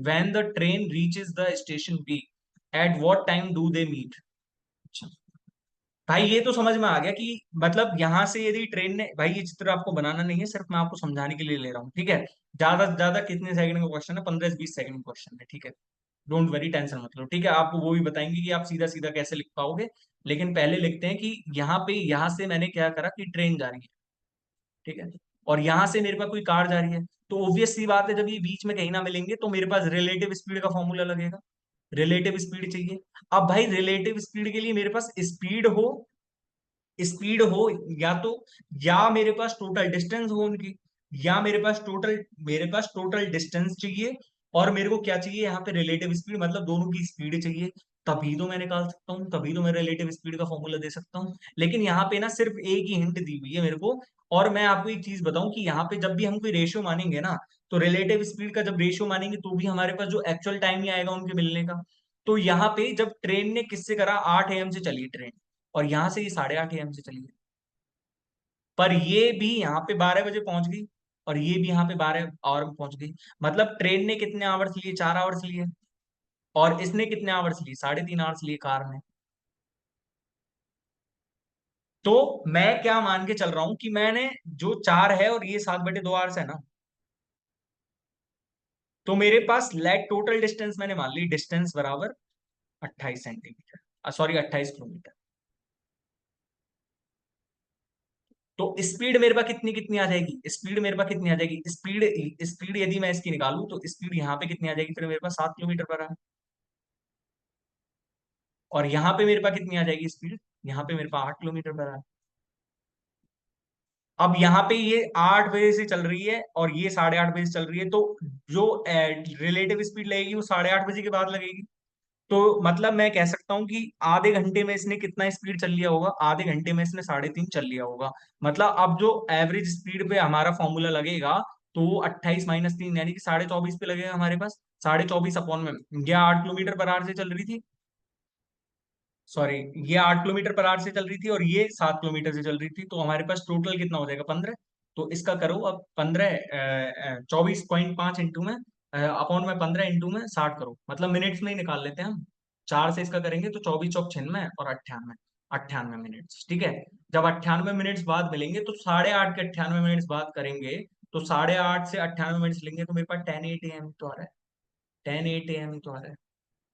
when the train reaches the station B, at what time do they meet? भाई ये तो समझ में आ गया कि मतलब यहां से यदि ट्रेन ने, भाई ये चित्र आपको बनाना नहीं है, सिर्फ मैं आपको समझाने के लिए ले रहा हूँ, ठीक है। ज्यादा से ज्यादा कितने सेकंड का क्वेश्चन है, 15 से 20 सेकंड का क्वेश्चन है, ठीक है। डोंट वरी, टेंशन मत लो, ठीक है। आपको वो भी बताएंगे कि आप सीधा सीधा कैसे लिख पाओगे। लेकिन पहले लिखते हैं कि यहाँ पे, यहाँ से मैंने क्या करा कि ट्रेन जा रही है, ठीक है। और यहाँ से मेरे पास कोई कार जा रही है, तो ऑब्वियस सी बात है, जब ये बीच में कहीं ना मिलेंगे तो मेरे पास रिलेटिव स्पीड का फॉर्मूला लगेगा। रिलेटिव स्पीड चाहिए। अब भाई रिलेटिव स्पीड के लिए मेरे पास स्पीड हो या तो, या मेरे पास टोटल डिस्टेंस हो उनकी, या मेरे पास टोटल डिस्टेंस चाहिए, और मेरे को क्या चाहिए यहाँ पे, रिलेटिव स्पीड, मतलब दोनों की स्पीड चाहिए। तभी तो मैं निकाल सकता हूँ, तभी तो मैं रिलेटिव स्पीड का फॉर्मूला दे सकता हूँ। लेकिन यहाँ पे ना सिर्फ एक ही हिंट दी हुई है मेरे को। और मैं आपको एक चीज बताऊं कि यहाँ पे जब भी हम कोई रेशियो मानेंगे ना, तो रिलेटिव स्पीड का जब रेशियो मानेंगे तो भी हमारे पास जो एक्चुअल टाइम ही आएगा उनके मिलने का। तो यहाँ पे जब ट्रेन ने किससे करा, 8 AM से चली ट्रेन, और यहां से ये 8:30 AM से चली है। पर ये भी यहाँ पे 12 बजे पहुंच गई, और ये भी यहाँ पे 12 आवर में पहुंच गई। मतलब ट्रेन ने कितने आवर्स लिए, 4 आवर्स लिए। और इसने कितने आवर्स लिए, 3.5 आवर्स लिए कार ने। तो मैं क्या मान के चल रहा हूं कि मैंने, जो 4 है और ये 7/2 आवर्स है ना, तो मेरे पास लेट टोटल डिस्टेंस मैंने मान ली, डिस्टेंस बराबर 28 सेंटीमीटर, सॉरी 28 किलोमीटर। तो स्पीड मेरे पास कितनी कितनी आ जाएगी, स्पीड मेरे पास कितनी आ जाएगी, स्पीड, स्पीड यदि मैं इसकी निकालूं तो स्पीड यहाँ पे कितनी आ जाएगी, फिर मेरे पास 7 किलोमीटर पर आवर। और यहाँ पे मेरे पास कितनी आ जाएगी स्पीड, यहाँ पे मेरे पास 8 किलोमीटर पर आवर। अब यहाँ पे ये 8 बजे से चल रही है और ये 8:30 बजे से चल रही है, तो जो रिलेटिव स्पीड लगेगी वो 8:30 बजे के बाद लगेगी। तो मतलब मैं कह सकता हूँ कि आधे घंटे में इसने कितना स्पीड चल लिया होगा, आधे घंटे में इसने 3.5 चल लिया होगा। मतलब अब जो एवरेज स्पीड पे हमारा फॉर्मूला लगेगा, तो वो 28 - 3 यानी कि 24.5 पे लगेगा हमारे पास। 24.5 अपॉन में, यह 8 किलोमीटर पर आवर से चल रही थी, सॉरी, ये 8 किलोमीटर पर आवर से चल रही थी, और ये 7 किलोमीटर से चल रही थी, तो हमारे पास टोटल कितना हो जाएगा, 15। तो इसका करो अब 15, 24.5 इंटू में, अपॉन में 15 इंटू में 60 करो, मतलब मिनट्स में ही निकाल लेते हैं हम। 4 से इसका करेंगे तो 24 × 4 = 96, और 98, 98 मिनट्स, ठीक है। जब 98 मिनट्स बाद मिलेंगे तो 8:30 के 98 मिनट्स बाद करेंगे, तो 8:30 से 98 मिनट्स लेंगे तो मेरे पास 10:08 AM तो आ रहा है, 10:08 AM ही तो आ रहा है,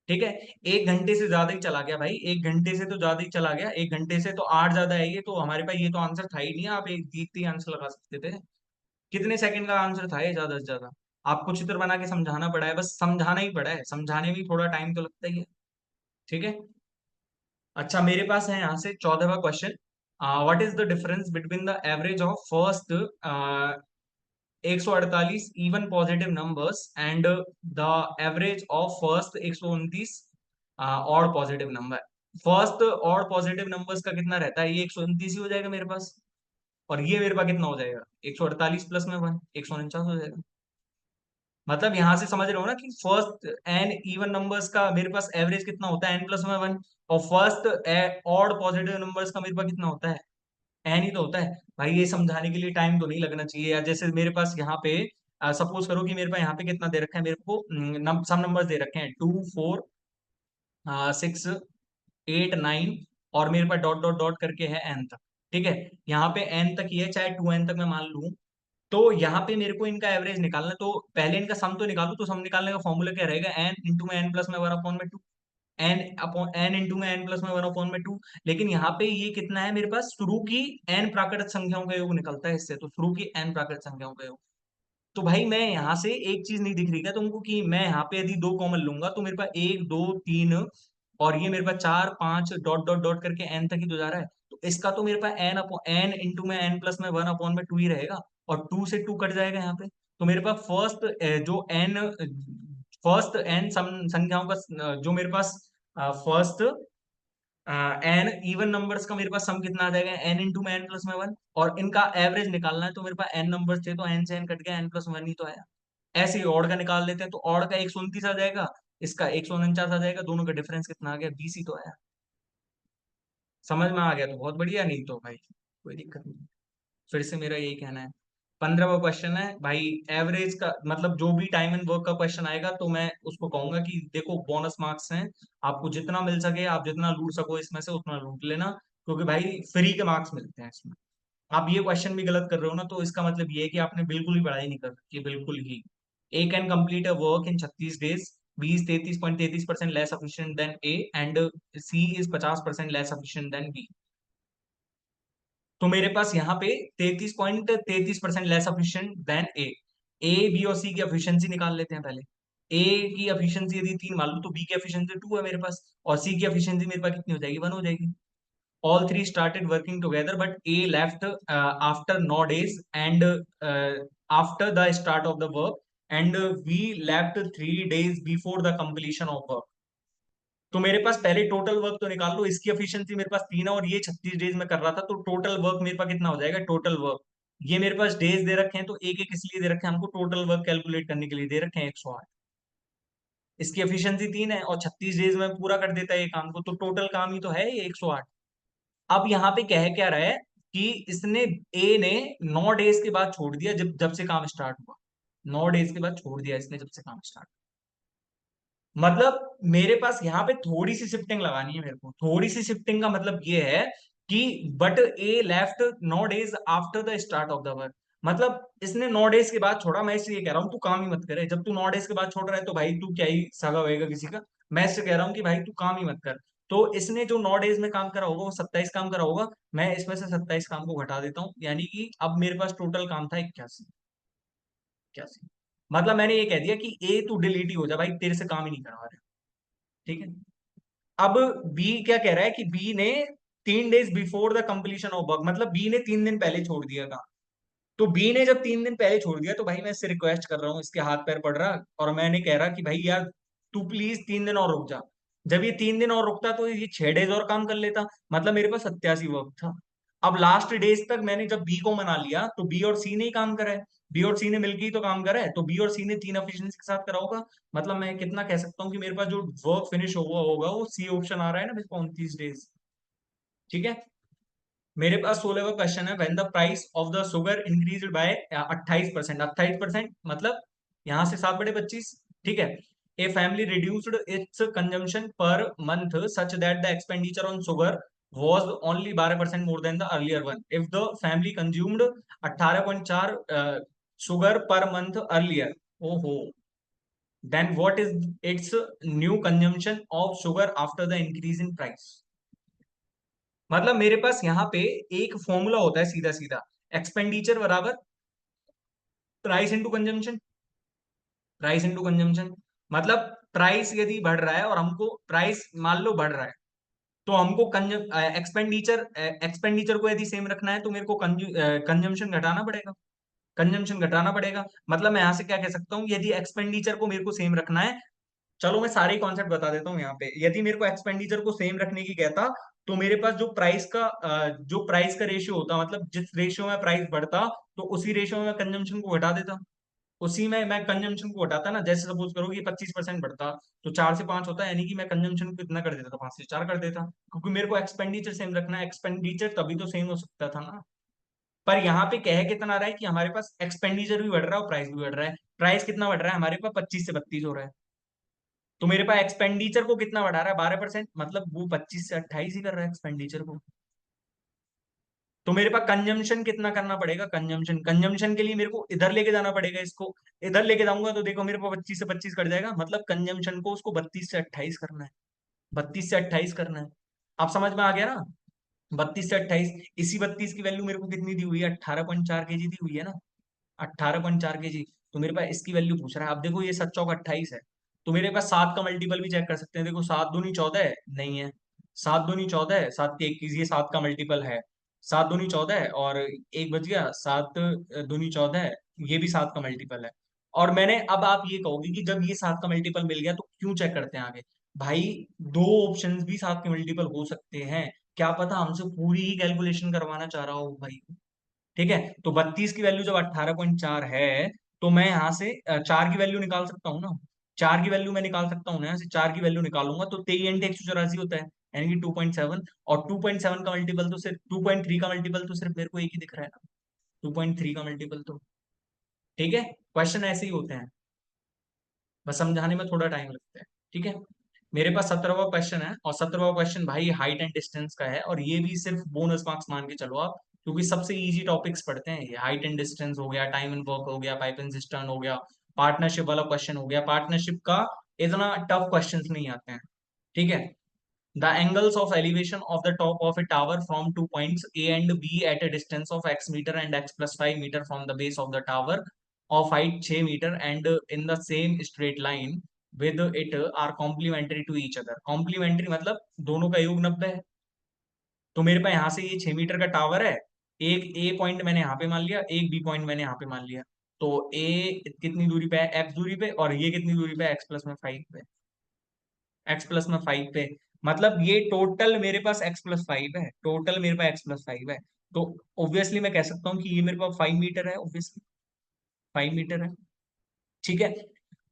ठीक है। 1 घंटे से ज्यादा ही चला गया भाई, 1 घंटे से तो ज्यादा ही चला गया, 1 घंटे से तो 8 ज्यादा है, ये तो हमारे पास ये तो आंसर था ही नहीं, आप एक जीतते ही आंसर लगा सकते थे। कितने सेकंड का आंसर था ये, ज्यादा से ज्यादा। आपको चित्र बना के समझाना पड़ा है, बस समझाना ही पड़ा है, समझाने में थोड़ा टाइम तो लगता ही है, ठीक है। अच्छा, मेरे पास है यहाँ से 14वां question. What is the difference between the average of first 148 even positive numbers and the average of first 129 odd positive number. First odd positive numbers का कितना रहता है, ये 129 ही हो जाएगा मेरे पास, और ये मेरे पास कितना हो जाएगा, 148 प्लस में 1, 149 हो जाएगा। मतलब यहां से समझ रहे हो ना कि फर्स्ट एन इवन नंबर्स का मेरे पास एवरेज कितना होता है, n+1, और फर्स्ट ऑड पॉजिटिव नंबर्स का मेरे पास कितना होता है, एन ही तो होता है। भाई ये समझाने के लिए टाइम तो नहीं लगना चाहिए यार। जैसे मेरे पास यहाँ पे, सपोज करो कि मेरे पास यहाँ पे कितना दे रखा है, मेरे को सब नंबर्स दे रखे हैं, 2, 4, 6, 8, 9, और मेरे पास डॉट डॉट डॉट करके है एन तक, ठीक है। यहाँ पे एन तक ही है, चाहे 2n तक मैं मान लूं। तो यहाँ पे मेरे को इनका एवरेज निकालना है, तो पहले इनका सम तो निकालू, तो सम निकालने का फॉर्मूला क्या रहेगा, एन इंटू में एन प्लस में 1/2, एन अपॉन एन इंटू में एन प्लस में 1/2। लेकिन यहाँ पे ये कितना है, मेरे पास शुरू की एन प्राकृत संख्याओं का योग निकलता है इससे, तो शुरू की एन प्राकृत संख्याओं का योग। तो भाई मैं यहाँ से एक चीज नहीं दिख रही क्या तुमको, कि मैं यहाँ पे यदि 2 कॉमन लूंगा तो मेरे पास 1, 2, 3, और ये मेरे पास 4, 5 डॉट डॉट डॉट करके एन तक ही तो जा रहा है। तो इसका तो मेरे पास एन अपॉन एन इंटू में एन प्लस में 1/2 ही रहेगा, और 2 से 2 कट जाएगा यहाँ पे। तो मेरे पास जो एन फर्स्ट एन संख्याओं का, जो मेरे पास फर्स्ट एन इवन नंबर्स का मेरे पास सम कितना आ जाएगा, एन इंटू में एन प्लस में 1, और इनका एवरेज निकालना है, तो मेरे पास एन नंबर्स थे तो एन से एन कट गया, एन प्लस 1 ही तो आया। ऐसे ही ऑड का निकाल लेते हैं, तो ऑड का 129 आ जाएगा, इसका 149 आ जाएगा, दोनों का डिफरेंस कितना आ गया, 20 ही तो आया। समझ में आ गया तो बहुत बढ़िया, नहीं तो भाई कोई दिक्कत नहीं। फिर से मेरा यही कहना है। 15वां क्वेश्चन है भाई, एवरेज का मतलब जो भी टाइम एंड वर्क का क्वेश्चन आएगा तो मैं उसको कहूंगा कि देखो बोनस मार्क्स हैं, आपको जितना मिल सके, आप जितना लूट सको इसमें से उतना लूट लेना, क्योंकि भाई फ्री के मार्क्स मिलते हैं इसमें। आप ये क्वेश्चन भी गलत कर रहे हो ना, तो इसका मतलब ये है कि आपने बिल्कुल ही पढ़ाई नहीं कर रखी है, बिल्कुल ही। A can complete a work in 36 days, B is 33.33% less efficient than A, and C is 50% less efficient than B. तो मेरे पास यहाँ पे 33.33% less efficient than A. A, B और सी की एफिशिएंसी निकाल लेते हैं पहले। ए की एफिशिएंसी यदि 3 मान लो, तो बी की एफिशिएंसी 2 है मेरे पास, और सी की एफिशिएंसी मेरे पास कितनी हो जाएगी, 1 हो जाएगी। All three started working together, but A left after no days, and after the start of the work, and we left 3 days before the completion of work. तो मेरे पास पहले टोटल वर्क तो निकाल लो। इसकी एफिशिएंसी मेरे पास 3 है और ये 36 डेज में कर रहा था, तो टोटल वर्क मेरे पास कितना हो जाएगा, टोटल वर्क। ये मेरे पास डेज दे रखे हैं, तो एक एक इसलिए दे रखे हैं हमको, टोटल वर्क कैलकुलेट करने के लिए दे रखे हैं 108। इसकी एफिशिएंसी 3 है और 36 डेज में पूरा कर देता है ये काम को, तो टोटल काम ही तो है ये 108। अब यहाँ पे कह क्या रहा है कि इसने, ए ने 9 डेज के बाद छोड़ दिया, जब जब से काम स्टार्ट हुआ। 9 डेज के बाद छोड़ दिया इसने, जब से काम स्टार्ट। मतलब मेरे पास यहाँ पे थोड़ी सी शिफ्टिंग लगानी है मेरे को। थोड़ी सी शिफ्टिंग का मतलब ये है कि but A left 9 days after the start of the work. मतलब इसने 9 डेज के बाद छोड़ा। मैं इससे ये कह रहा हूँ तू काम ही मत करे। जब तू 9 डेज के बाद छोड़ रहा है तो भाई तू क्या ही सगा होएगा किसी का। मैं इससे कह रहा हूँ कि भाई तू काम ही मत कर। तो इसने जो 9 डेज में काम करा होगा वो 27 काम करा होगा। मैं इसमें से 27 काम को घटा देता हूँ, यानी कि अब मेरे पास टोटल काम था 81। 81 मतलब मैंने ये कह दिया कि ए तू डिलीट ही हो जा भाई, तेरे से काम ही नहीं करवा रहे। ठीक है। अब बी क्या कह रहा है कि बी ने 3 days before the completion of work, मतलब बी ने 3 दिन पहले छोड़ दिया काम। तो बी ने जब 3 दिन पहले छोड़ दिया, तो भाई मैं इससे रिक्वेस्ट कर रहा हूँ, इसके हाथ पैर पड़ रहा और मैंने कह रहा कि भाई यार तू प्लीज 3 दिन और रुक जा। जब ये 3 दिन और रुकता तो ये 6 डेज और काम कर लेता, मतलब मेरे पास 87 वर्क था। अब लास्ट डेज तक मैंने जब बी को मना लिया, तो बी और सी ने ही काम करा है। बी और सी ने मिलकर ही तो काम करा है, तो बी और सी ने 3 एफिशिएंसी के साथ करा होगा। मतलब मैं कितना कह सकता हूँ कि मेरे पास जो वर्क फिनिश हुआ होगा वो सी ऑप्शन आ रहा है ना मेरे को, 29 डेज। ठीक है। मेरे पास 16 का क्वेश्चन है, when the price of the sugar increase by 28%। 28% मतलब यहां से 7/25। ठीक है। A family reduced it's consumption per month such that the expenditure on sugar was only 12% more than the earlier one. If the family consumed 18.4 sugar per month earlier, oh, then what is its new consumption of sugar after the increase in price? मतलब मेरे पास यहाँ पे एक formula होता है सीधा सीधा, एक्सपेंडिचर बराबर price into consumption. Price into consumption मतलब प्राइस यदि बढ़ रहा है और हमको प्राइस मान लो बढ़ रहा है, तो हमको एक्सपेंडिचर एक्सपेंडिचर को यदि सेम रखना है तो मेरे को कंजम्पशन घटाना पड़ेगा। कंजम्पशन घटाना पड़ेगा। मतलब मैं यहां से क्या कह सकता हूँ, यदि एक्सपेंडिचर को मेरे को सेम रखना है, चलो मैं सारे कॉन्सेप्ट बता देता हूँ यहाँ पे। यदि मेरे को एक्सपेंडिचर को सेम रखने की कहता, तो मेरे पास जो प्राइस का रेशियो होता, मतलब जिस रेशियो में प्राइस बढ़ता, तो उसी रेशियो में मैं कंजम्पशन को घटा देता। उसी में मैं कंजम्पशन को घटाता ना। जैसे सपोज करो कि 25% बढ़ता, तो 4 से 5 होता, यानी कि मैं कंजम्पशन को कितना कर देता, 5 से 4 कर देता। क्योंकि मेरे को एक्सपेंडिचर सेम रखना है। एक्सपेंडिचर तभी तो सेम हो सकता था ना। पर यहाँ पे कह कितना रहा है कि हमारे पास एक्सपेंडिचर भी बढ़ रहा है और प्राइस भी बढ़ रहा है। प्राइस कितना बढ़ रहा है हमारे पास, 25 से 32 हो रहा है। तो मेरे पास एक्सपेंडिचर को कितना बढ़ा रहा है, 12%, मतलब वो 25 से 28 ही कर रहा है एक्सपेंडिचर को। तो मेरे पास कंजम्पशन कितना करना पड़ेगा, कंजम्पशन कंजम्पशन के लिए मेरे को इधर लेके जाना पड़ेगा इसको। इधर लेके जाऊंगा तो देखो मेरे पास 25 से 25 कट जाएगा, मतलब कंजम्पशन को उसको 32 से 28 करना है। 32 से 28 करना है। आप समझ में आ गया ना। 32 से 28। इसी 32 की वैल्यू मेरे को कितनी दी हुई है, 18.4 kg दी हुई है ना। 18.4 kg। तो मेरे पास इसकी वैल्यू पूछ रहा है। अब देखो ये 7 चौक 28 है, तो मेरे पास 7 का मल्टीपल भी चेक कर सकते हैं। देखो 7 दूनी 14 है, नहीं है। 7 दूनी 14 है, 7 के 21, ये 7 का मल्टीपल है। 7 दूनी 14 है और एक बच गया, 7 दूनी 14 है, ये भी 7 का मल्टीपल है। और मैंने, अब आप ये कहोगे कि जब ये 7 का मल्टीपल मिल गया तो क्यों चेक करते हैं आगे। भाई दो ऑप्शंस भी 7 के मल्टीपल हो सकते हैं, क्या पता हमसे पूरी ही कैलकुलेशन करवाना चाह रहा हो भाई। ठीक है। तो 32 की वैल्यू जब 18.4 है, तो मैं यहाँ से 4 की वैल्यू निकाल सकता हूँ ना। 4 की वैल्यू मैं निकाल सकता हूँ ना, यहाँ से 4 की वैल्यू निकालूंगा तो 23 × 184 होता है, यानी कि 2.7। और 2.7 का मल्टीपल तो सिर्फ 2.3 का मल्टीपल तो सिर्फ मेरे को एक ही दिख रहा है ना, 2.3 का मल्टीपल तो। ठीक है। क्वेश्चन ऐसे ही होते हैं, बस समझाने में थोड़ा टाइम लगता है। ठीक है। मेरे पास 17वां क्वेश्चन है, और 17वां क्वेश्चन भाई हाइट एंड डिस्टेंस का है, और ये भी सिर्फ बोनस मार्क्स मान के चलो आप, क्योंकि सबसे इजी टॉपिक्स पढ़ते हैं ये। हाइट एंड डिस्टेंस हो गया, टाइम एंड वर्क हो गया, पाइप एंड सिस्टम हो गया, पार्टनरशिप वाला क्वेश्चन हो गया। पार्टनरशिप का इतना टफ क्वेश्चंस नहीं आते हैं, ठीक है। The angles of elevation of the top of a tower from 2 points A and B at a distance of x meter and x plus 5 meter from the base of the tower of height 6 meter and in the same straight line with it are complementary to each other. Complementary मतलब दोनों का योग 90 है। तो मेरे पास यहाँ से ये 6 मीटर का टावर है, एक ए पॉइंट मैंने यहाँ पे मान लिया, एक बी पॉइंट मैंने यहाँ पे मान लिया। तो ए कितनी दूरी पे है, एक्स दूरी पे, और ये कितनी दूरी पे है, एक्स प्लस में 5 पे। एक्स प्लस में 5 पे, मतलब ये टोटल मेरे पास एक्स प्लस 5 है, टोटल मेरे पास एक्स प्लस 5 है। तो ऑब्वियसली मैं कह सकता हूँ कि ये मेरे पास 5 मीटर है, ऑब्वियसली 5 मीटर है, ठीक है।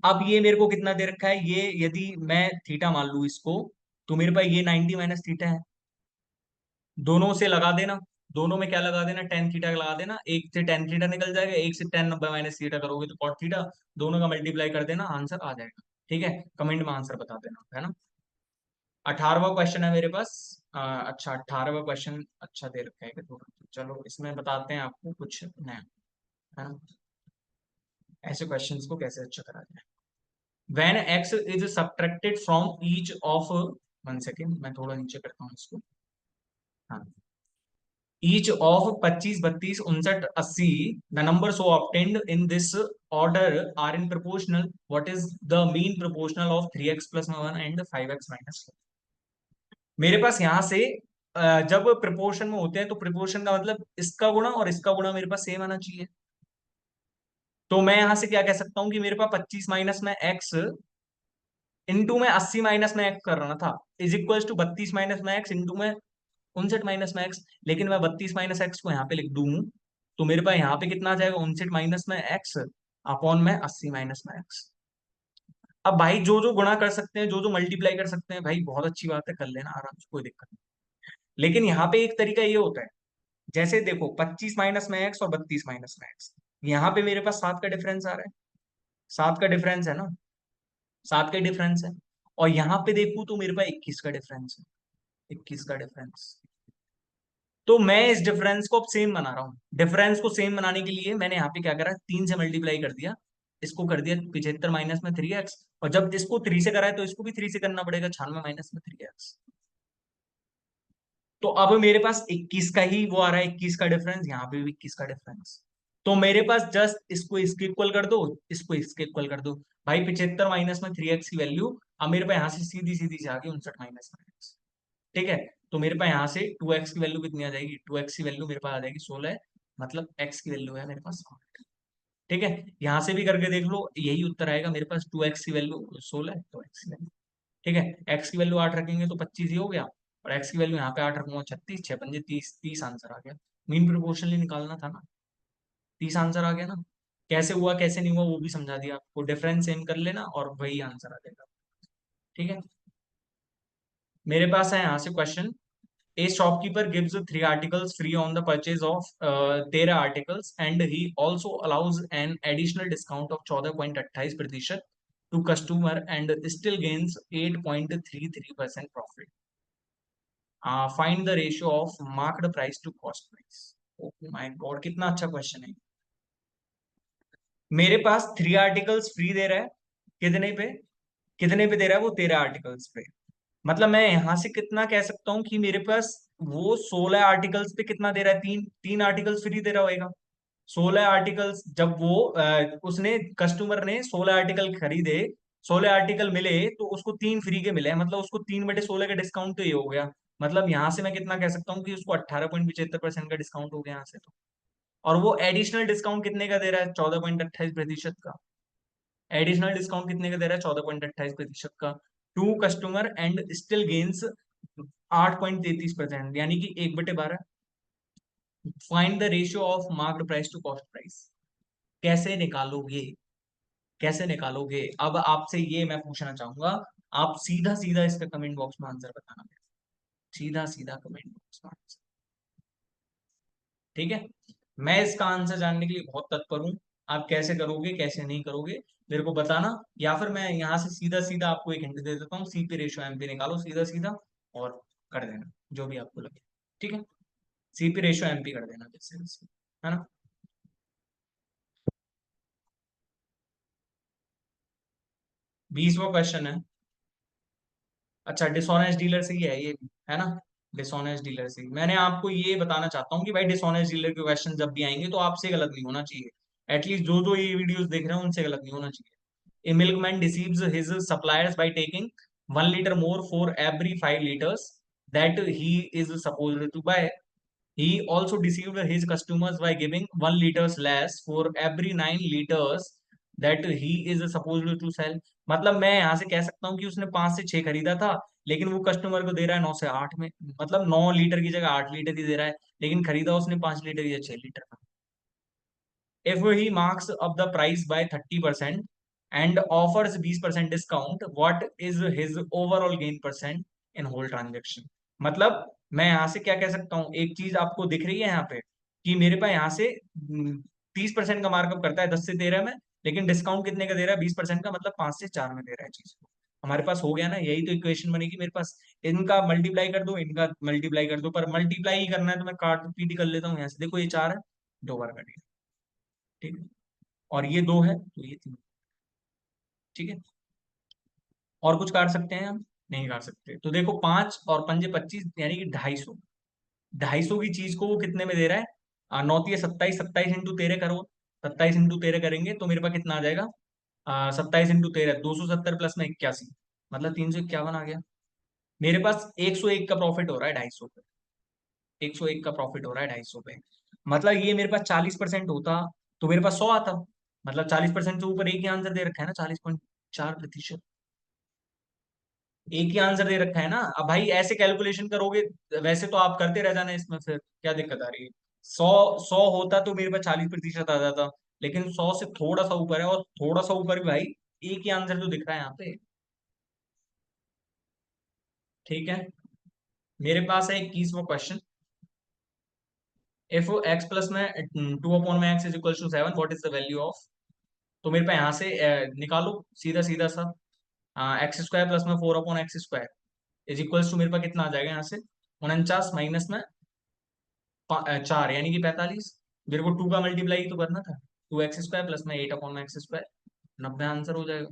अब ये मेरे को कितना दे रखा है, ये यदि मैं थीटा मान लू इसको, तो मेरे पास ये 90 माइनस थीटा है। दोनों से लगा देना, दोनों में क्या लगा देना, टेन थीटा लगा देना, एक से टेन थीटा निकल जाएगा, एक से टेन 90 माइनस थीटा करोगे तो कॉट थीटा, दोनों का मल्टीप्लाई कर देना, आंसर आ जाएगा, ठीक है। कमेंट में आंसर बता देना, है ना। 18वां क्वेश्चन है मेरे पास। अच्छा 18वां क्वेश्चन अच्छा दे रखा है कि थोड़ा, चलो इसमें बताते हैं आपको कुछ नया, है ना। ऐसे क्वेश्चंस को कैसे अच्छा करा जाए। When x is subtracted from each of, one second मैं थोड़ा नीचे करता हूँ इसको, हाँ, each of 25 32 59 80, the number so obtained in this order are in proportional, what is the mean proportional of 3x plus 1 and 5x minus. मेरे पास यहाँ से जब प्रिपोर्शन में होते हैं तो प्रिपोर्शन का मतलब इसका गुणा और इसका गुणा मेरे पास सेम आना चाहिए। तो मैं यहां से क्या कह सकता हूं कि मेरे पास 25 माइनस में एक्स इंटू में 80 माइनस में एक्स कर रहा था, इज इक्वल टू 32 माइनस में एक्स इंटू में 59 माइनस में एक्स। लेकिन मैं 32 माइनस एक्स को यहाँ पे लिख दूं, तो मेरे पास यहाँ पे कितना आ जाएगा, 59 माइनस में एक्स अपॉन में 80 माइनस में एक्स। अब भाई जो जो गुणा कर सकते हैं, जो जो मल्टीप्लाई कर सकते हैं भाई, बहुत अच्छी बात है, कर लेना आराम से, कोई दिक्कत नहीं। लेकिन यहाँ पे एक तरीका ये होता है, जैसे देखो 25 माइनस में एक्स और 32 माइनस में एक्स, यहाँ पे मेरे पास 7 का डिफरेंस आ रहा है, 7 का डिफरेंस है ना, 7 का डिफरेंस है। और यहाँ पे देखूं तो मेरे पास 21 का डिफरेंस है, 21 का डिफरेंस। तो मैं इस डिफरेंस को अब सेम बना रहा हूँ। डिफरेंस को सेम बनाने के लिए मैंने यहाँ पे क्या करा, 3 से मल्टीप्लाई कर दिया, इसको कर दिया 75 माइनस में 3x, और जब इसको 3 से करा है तो इसको भी 3 से करना पड़ेगा, 96 माइनस में 3x। तो अब मेरे पास 21 का ही वो आ रहा है, 21 का डिफरेंस, यहाँ पे भी 21 का डिफरेंस। तो मेरे पास जस्ट इसको इसके इक्वल कर दो, इसको इसके इक्वल कर दो। भाई 75 माइनस में 3x की वैल्यू अब मेरे पास यहाँ से सीधी सीधी से आ गई 59 माइनस में x, ठीक है। तो मेरे पास यहाँ से 2x की वैल्यू कितनी आ जाएगी, 2x की वैल्यू मेरे पास आ जाएगी 16, मतलब x की वैल्यू है मेरे पास 8, ठीक है। यहाँ से भी करके देख लो, यही उत्तर आएगा मेरे पास, 2x की वैल्यू 16 है तो x की वैल्यू, ठीक है। x की वैल्यू 8 रखेंगे तो 25 ही हो गया, और x की वैल्यू यहाँ पे 8 रखूंगा 36, 6 पंजे 30, 30 आंसर आ गया। मीन प्रोपोर्शनली निकालना था ना, 30 आंसर आ गया ना। कैसे हुआ कैसे नहीं हुआ वो भी समझा दिया आपको, डिफरेंस सेम कर लेना और वही आंसर आ जाएगा, ठीक है। मेरे पास है यहाँ से question, A shopkeeper gives 3 articles free on the purchase of 13 articles and he also allows an additional discount of 14.28% to customer and still gains 8.33% profit. Find the ratio of marked price to cost price. Oh my god, कितना अच्छा question है। मेरे पास 3 articles free दे रहा है, कितने पे, कितने पे दे रहा है वो, 13 आर्टिकल्स पे। मतलब मैं यहां से कितना कह सकता हूँ कि मेरे पास वो 16 आर्टिकल्स पे कितना दे रहा है, तीन तीन आर्टिकल्स फ्री दे रहा होगा। 16 आर्टिकल्स जब वो उसने कस्टमर ने 16 आर्टिकल खरीदे, 16 आर्टिकल मिले तो उसको तीन फ्री के मिले, मतलब उसको 3/16 का डिस्काउंट तो ये हो गया। मतलब यहां से मैं कितना कह सकता हूँ कि उसको 18.75% का डिस्काउंट हो गया यहाँ से तो। और वो एडिशनल डिस्काउंट कितने का दे रहा है, 14.28% का। एडिशनल डिस्काउंट कितने का दे रहा है, 14.28% का, to customer and still gains 8.33%, यानी कि 1/12। Find the ratio of marked price to cost price. कैसे निकालोगे, कैसे निकालोगे, अब आपसे ये मैं पूछना चाहूंगा। आप सीधा सीधा इसका कमेंट बॉक्स में आंसर बताना, सीधा सीधा कमेंट बॉक्स में आंसर, ठीक है। मैं इसका आंसर जानने के लिए बहुत तत्पर हूं। आप कैसे करोगे कैसे नहीं करोगे मेरे को बताना, या फिर मैं यहाँ से सीधा सीधा आपको एक हिंट दे देता हूँ, सीपी रेशो एमपी निकालो सीधा सीधा और कर देना जो भी आपको लगे। ठीक है, सीपी रेशो एमपी कर देना जैसे जैसे, है ना। 20वां क्वेश्चन है। अच्छा, डिसऑनेस्ट डीलर से ही है ये भी, है ना। डिसऑनेस्ट डीलर से ही मैंने आपको ये बताना चाहता हूँ कि भाई डिसऑनेस्ट डीलर के क्वेश्चन जब भी आएंगे तो आपसे गलत नहीं होना चाहिए, एटलीस्ट जो जो ये वीडियोस देख रहे हैं उनसे गलत नहीं होना चाहिए। A milkman deceives his suppliers by taking 1 liter more for every 5 liters that he is supposed to buy. He also deceived his customers by giving 1 liters less for every 9 liters that he is supposed to sell. मतलब मैं यहाँ से कह सकता हूँ कि उसने 5 से 6 खरीदा था, लेकिन वो कस्टमर को दे रहा है 9 से 8 में, मतलब 9 लीटर की जगह 8 लीटर ही दे रहा है, लेकिन खरीदा उसने 5 लीटर या 6 लीटर का। If he marks up the price by 30% and offers 20% discount, what is his overall gain percent in whole transaction? मतलब मैं यहाँ से क्या कह सकता हूँ, एक चीज आपको दिख रही है यहाँ पे कि मेरे पास यहाँ से 30% का मार्कअप करता है 10 से 13 में, लेकिन डिस्काउंट कितने का दे रहा है 20% का, मतलब 5 से 4 में दे रहा है चीज को। हमारे पास हो गया ना, यही तो इक्वेशन बनेगी मेरे पास। इनका मल्टीप्लाई कर दो, इनका मल्टीप्लाई कर दो, पर मल्टीप्लाई ही करना है तो मैं काट पीटी कर लेता हूँ यहाँ से, देखो ये 4 है, 2 बार कटिए। ठीक है, और ये 2 है तो ये 3। ठीक है, और कुछ काट सकते हैं हम? नहीं काट सकते। तो देखो 5 और 5 25 यानी कि 250। 250 की चीज को वो कितने में दे रहा है? 9 × 27, 27 × 13 करो। 27 × 13 करेंगे तो मेरे पास कितना आ जाएगा? 27 × 13 270 प्लस में 81, मतलब 351 आ गया। मेरे पास 101 का प्रॉफिट हो रहा है 250 पे। 101 का प्रॉफिट हो रहा है 250 पे। मतलब ये मेरे पास 40% होता तो मेरे पास 100 आता। मतलब 40% से ऊपर एक ही आंसर दे रखा है ना, 40.4%। एक ही आंसर दे रखा है ना। अब भाई ऐसे कैलकुलेशन करोगे, वैसे तो आप करते रह जाना, इसमें फिर क्या दिक्कत आ रही है? 100 100 होता तो मेरे पास 40% आ जाता, लेकिन 100 से थोड़ा सा ऊपर है, और थोड़ा सा ऊपर भी भाई एक ही आंसर तो दिख रहा है यहाँ पे। ठीक है, मेरे पास है 21वां क्वेश्चन। इफ एक्स प्लस में 2/x = 7, what is the value of? तो मेरे पास यहाँ से निकालो सीधा सीधा सा। x² प्लस में 4/x² इज इक्वल्स टू, मेरे पास कितना आ जाएगा यहाँ से? 49 माइनस में 4 यानी कि 45। मेरे को 2 का मल्टीप्लाई तो करना था। 2x² प्लस में 8/x², 90 आंसर हो जाएगा।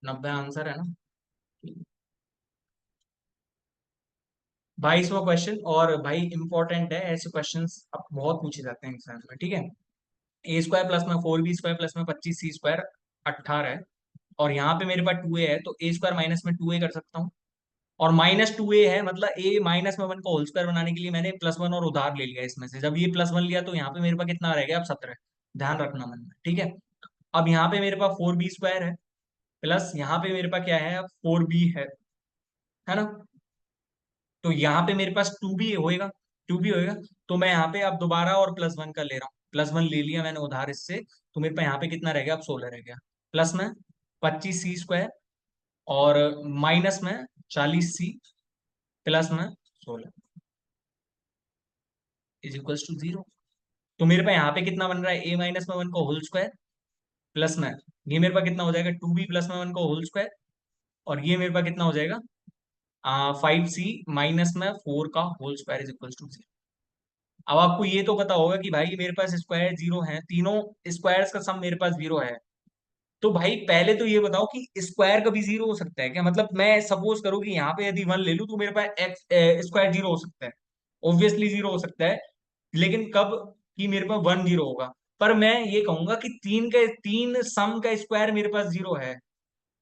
90 आंसर है ना। 22वां क्वेश्चन, और भाई इंपॉर्टेंट है, ऐसे क्वेश्चंस अब बहुत पूछे जाते हैं एग्जाम में। ठीक है, a² प्लस में 4b² प्लस में 25c² 18 है, और यहाँ पे मेरे पास 2a है, तो a² माइनस में 2a कर सकता हूँ, और -2a है, मतलब a माइनस में 1 को होल स्क्वायर बनाने के लिए मैंने +1 और उधार ले लिया इसमें से। जब ये +1 लिया तो यहाँ पे मेरे पास कितना रह गया? अब 17। ध्यान रखना मन में, ठीक है। अब यहाँ पे मेरे पास 4b² है, प्लस यहाँ पे मेरे पास क्या है? अब 4b है ना। तो यहाँ पे मेरे पास 2b होएगा, 2b होएगा। तो मैं यहाँ पे अब दोबारा और +1 का ले रहा हूँ, +1 ले लिया मैंने उधार इससे, तो मेरे पास यहाँ पे कितना रह गया? अब 16 रह गया। प्लस में 25c² और माइनस में 40c प्लस में 16 इज इक्वल्स टू 0। तो मेरे पास यहाँ पे कितना बन रहा है? a माइनस में 1 का होल स्क्वायर प्लस में, ये मेरे पास कितना हो जाएगा? 2b प्लस में 1 का होल स्क्वायर, और ये मेरे पास कितना हो जाएगा? 5c माइनस में 4 का whole square is equals to 0। अब आपको ये तो पता होगा कि भाई मेरे पास स्क्वायर 0 है, तीनों स्क्वायर्स का सम मेरे पास 0 है। तो भाई पहले तो ये बताओ कि स्क्वायर कभी 0 हो सकता है क्या? मतलब मैं सपोज करूँ कि यहाँ पे यदि 1 ले लूँ तो मेरे पास एक्स स्क्वायर 0 हो सकता है, ऑब्वियसली 0 हो सकता है, लेकिन कब? कि मेरे पास 1 0 होगा। पर मैं ये कहूंगा कि तीन सम का स्क्वायर मेरे पास 0 है।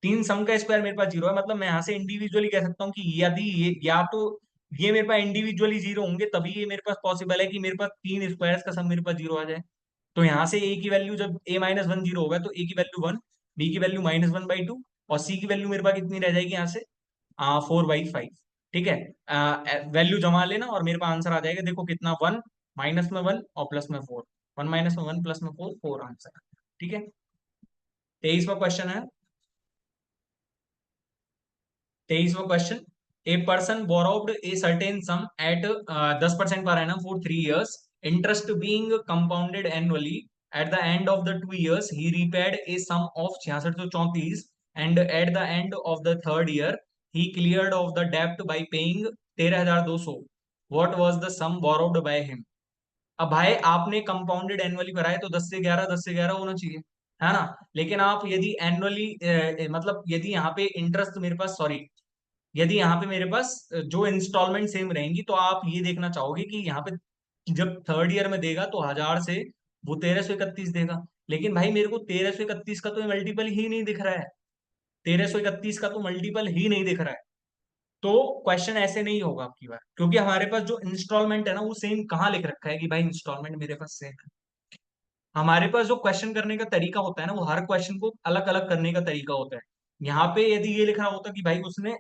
3 सम का स्क्वायर मेरे पास 0 है, मतलब मैं यहाँ से इंडिविजुअली कह सकता हूँ कि यदि ये, या तो ये मेरे पास इंडिविजुअली 0 होंगे तभी ये मेरे पास पॉसिबल है कि मेरे पास 3 स्क्वायर्स का सम मेरे पास 0 आ जाए। तो यहाँ से ए की वैल्यू, जब a-1 0 होगा तो ए की वैल्यू 1, बी की वैल्यू -1/2, और सी की वैल्यू मेरे पास कितनी रह जाएगी यहाँ से? 4/5। ठीक है, वैल्यू जमा लेना और मेरे पास आंसर आ जाएगा, देखो कितना? 1 माइनस में 1 और प्लस में 4। 1 माइनस में 1 प्लस में 4, 4 आंसर। ठीक है, 23वां क्वेश्चन है। 23वां question, a person borrowed a certain sum at 10% per annum for 3 years, interest being compounded annually at the end of the 2 years he repaid a sum of 6634 and at the end of the third year he cleared off the डेप्ट by paying 13,200. What was the sum borrowed by him? अब भाई आपने compounded annually भरा है तो 10 से 11 10 से 11 होना चाहिए, है ना? लेकिन आप यदि एनुअली मतलब यदि यहाँ पे इंटरेस्ट मेरे पास, सॉरी, यदि यहाँ पे मेरे पास जो इंस्टॉलमेंट सेम रहेंगी तो आप ये देखना चाहोगे कि यहाँ पे जब थर्ड ईयर में देगा तो 1000 से वो 1331 देगा। लेकिन भाई मेरे को 1331 का तो मल्टीपल ही नहीं दिख रहा है, 1331 का तो मल्टीपल ही नहीं दिख रहा है। तो क्वेश्चन ऐसे नहीं होगा आपकी बार, क्योंकि हमारे पास जो इंस्टॉलमेंट है ना वो सेम कहाँ लिख रखा है कि भाई इंस्टॉलमेंट मेरे पास सेम है। हमारे पास जो क्वेश्चन करने का तरीका होता है ना वो हर क्वेश्चन को अलग अलग करने का तरीका होता है। यहाँ पे यदि ये लिखा होता कि भाई उसने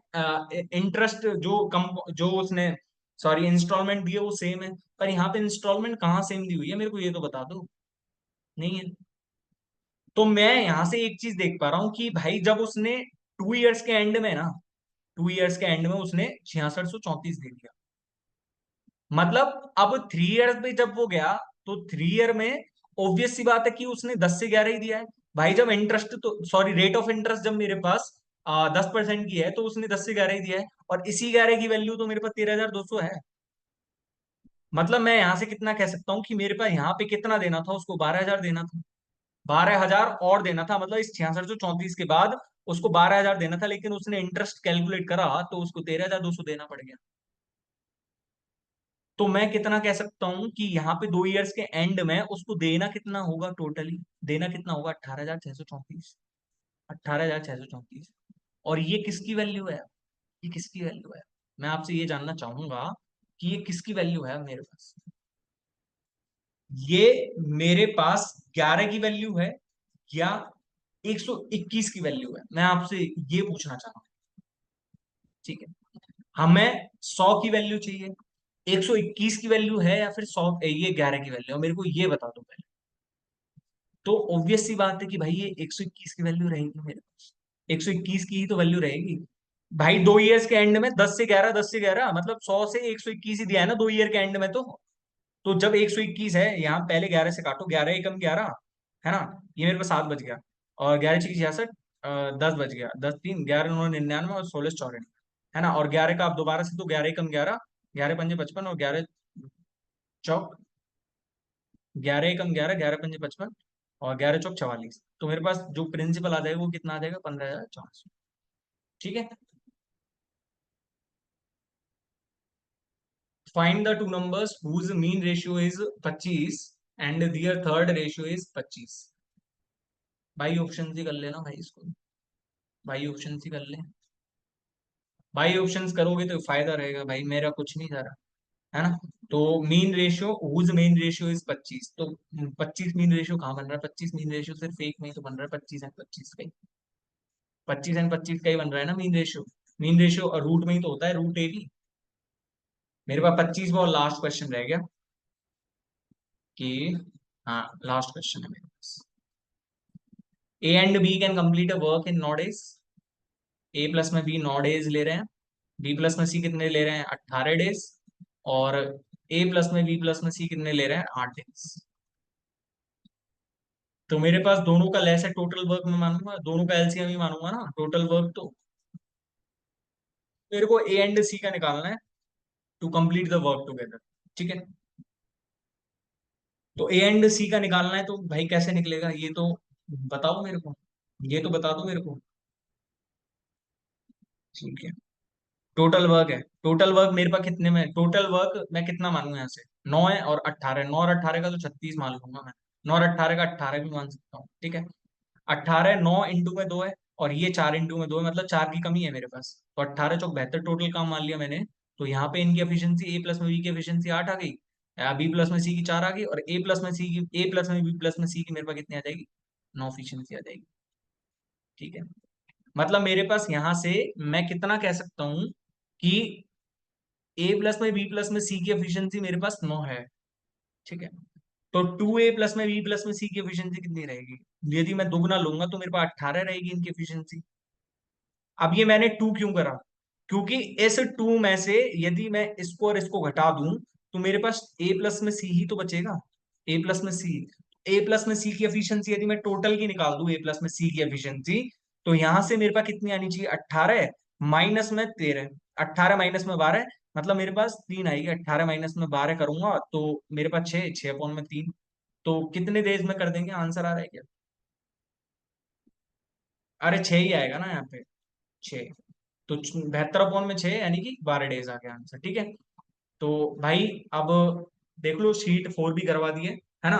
इंटरेस्ट जो उसने, सॉरी, इंस्टॉलमेंट दिए वो सेम है, पर यहाँ पे इंस्टॉलमेंट कहाँ सेम दी हुई है मेरे को ये तो बता दो। नहीं है। तो मैं यहाँ से एक चीज देख पा रहा हूँ कि भाई जब उसने 2 years के एंड में ना, 2 years के एंड में उसने 6634 दे दिया, मतलब अब 3 years में जब वो गया तो 3 year में ऑब्वियस सी बात है कि उसने 10 से 11 ही दिया है। भाई जब इंटरेस्ट, तो सॉरी, रेट ऑफ इंटरेस्ट जब मेरे पास 10% की है तो उसने 10 से 11 ही दिया है, और इसी 11 की वैल्यू तो मेरे पास 13,200 है। मतलब मैं यहां से कितना कह सकता हूँ कि मेरे पास यहाँ पे कितना देना था उसको, 12,000 देना था, 12,000 और देना था, मतलब इस 6634 के बाद उसको 12,000 देना था, लेकिन उसने इंटरेस्ट कैलकुलेट करा तो उसको 13,200 देना पड़ गया। तो मैं कितना कह सकता हूं कि यहाँ पे 2 years के एंड में उसको देना कितना होगा, टोटली देना कितना होगा, 18,634, 18,634। और ये किसकी वैल्यू है? ये किसकी वैल्यू है? मैं आपसे ये जानना चाहूंगा कि ये किसकी वैल्यू है मेरे पास। ये मेरे पास 11 की वैल्यू है या 121 की वैल्यू है, मैं आपसे ये पूछना चाहता हूँ। ठीक है, हमें 100 की वैल्यू चाहिए, 121 की वैल्यू है, या फिर 100, ये 11 की वैल्यू है, मेरे को ये बता दो पहले। तो ऑब्वियस सी बात है कि भाई ये 121 की वैल्यू रहेगी मेरे पास, 121 की ही तो वैल्यू रहेगी। भाई 2 years के एंड में 10 से 11, 10 से 11 मतलब 100 से 121 ही दिया है ना 2 year के एंड में। तो जब 121 है, यहाँ पहले 11 से काटो, 11 एकम 11, है ना? ये मेरे पास 7 बच गया, और 11 6 66, 10 बच गया, 10 3 11 9 99 और 16 94, है ना? और 11 का आप दोबारा से, तो 11 एकम 11, 11 पंजे 55 और 11 चौक, 11 एकम 11, 11 पंजे 55 और 11 चौक 44। तो मेरे पास जो प्रिंसिपल आ जाएगा वो कितना आ जाएगा, 15,400। ठीक है। Find the two numbers whose mean ratio is 25 and their third ratio is 25। भाई ऑप्शन ही कर लेना भाई इसको, भाई ऑप्शन ही कर ले। भाई ऑप्शंस करोगे तो फायदा रहेगा भाई, मेरा कुछ नहीं जा रहा, है ना? तो mean ratio, whose mean ratio is 25, तो 25 मीन रेशियो कहाँ बन रहा है? 25 मीन रेशियो सिर्फ एक में ही तो बन रहा है, 25 एंड 25 का ही, 25 एंड 25 का ही बन रहा है ना mean ratio. Mean ratio root में ही तो होता है, रूट ए भी। मेरे पास 25 और लास्ट क्वेश्चन रह गया कि, हाँ लास्ट क्वेश्चन है मेरे पास। A and B can complete a work in 9 days। A plus में बी 9 days ले रहे हैं, बी प्लस में सी कितने ले रहे हैं, 18 days, और ए प्लस में बी प्लस में सी कितने ले रहे हैं, 8 days। तो मेरे पास दोनों का लेस है, टोटल वर्क में मानूंगा, दोनों का एलसीएम ही मानूंगा ना, टोटल वर्क। तो मेरे को ए एंड सी का निकालना है to complete the work together. ठीक है, तो ए एंड सी का निकालना है, तो भाई कैसे निकलेगा ये तो बताओ मेरे को, ये तो बता दो मेरे को। ठीक है, टोटल वर्क है, टोटल वर्क मेरे पास कितने में, टोटल वर्क मैं कितना मानूं यहाँ से, 9 है और 18, 9 और 18 का तो 36 मान लूंगा मैं, 9 और 18 का 18 भी मान सकता हूँ। ठीक है, 18 9 इंटू में 2 है, और ये 4 इंटू में 2 है, मतलब 4 की कमी है मेरे पास, तो 18 चौक 72 टोटल काम मान लिया मैंने। तो यहाँ पे इनकी एफिशिएंसी, ए प्लस में बी की एफिशिएंसी 8 आ गई, बी प्लस में सी की 4 आ गई, और ए प्लस में सी की, ए प्लस में बी प्लस में सी की मेरे पास कितनी आ जाएगी, 9 एफिशिएंसी आ जाएगी। ठीक है, मतलब मेरे पास यहाँ से मैं कितना कह सकता हूँ कि ए प्लस में बी प्लस में सी की एफिशिएंसी मेरे पास 9 है। ठीक है, तो 2a प्लस में बी प्लस में सी की एफिशिएंसी कितनी रहेगी, यदि मैं दुगना लूंगा तो मेरे पास 18 रहेगी इनकी एफिशिएंसी। अब ये मैंने 2 क्यों करा, क्योंकि इस 2 में से यदि मैं इसको और इसको घटा दूं तो मेरे पास ए प्लस में सी ही तो बचेगा, ए प्लस में सी। ए प्लस में सी की एफिशिएंसी यदि मैं टोटल की निकाल दूं, ए प्लस में सी की एफिशिएंसी, तो यहां से मेरे पास कितनी आनी चाहिए, 18 माइनस में 13, 18 माइनस में 12, मतलब मेरे पास 3 आएगी। 18 माइनस में 12 करूंगा तो मेरे पास 6, 6/3। तो कितने देर में कर देंगे, आंसर आ रहा है क्या? अरे 6 ही आएगा ना यहाँ पे, 6। तो 72/6 यानी कि 12 डेज आ गया आंसर, ठीक है। तो भाई अब देख लो, शीट 4 भी करवा दिए, है ना।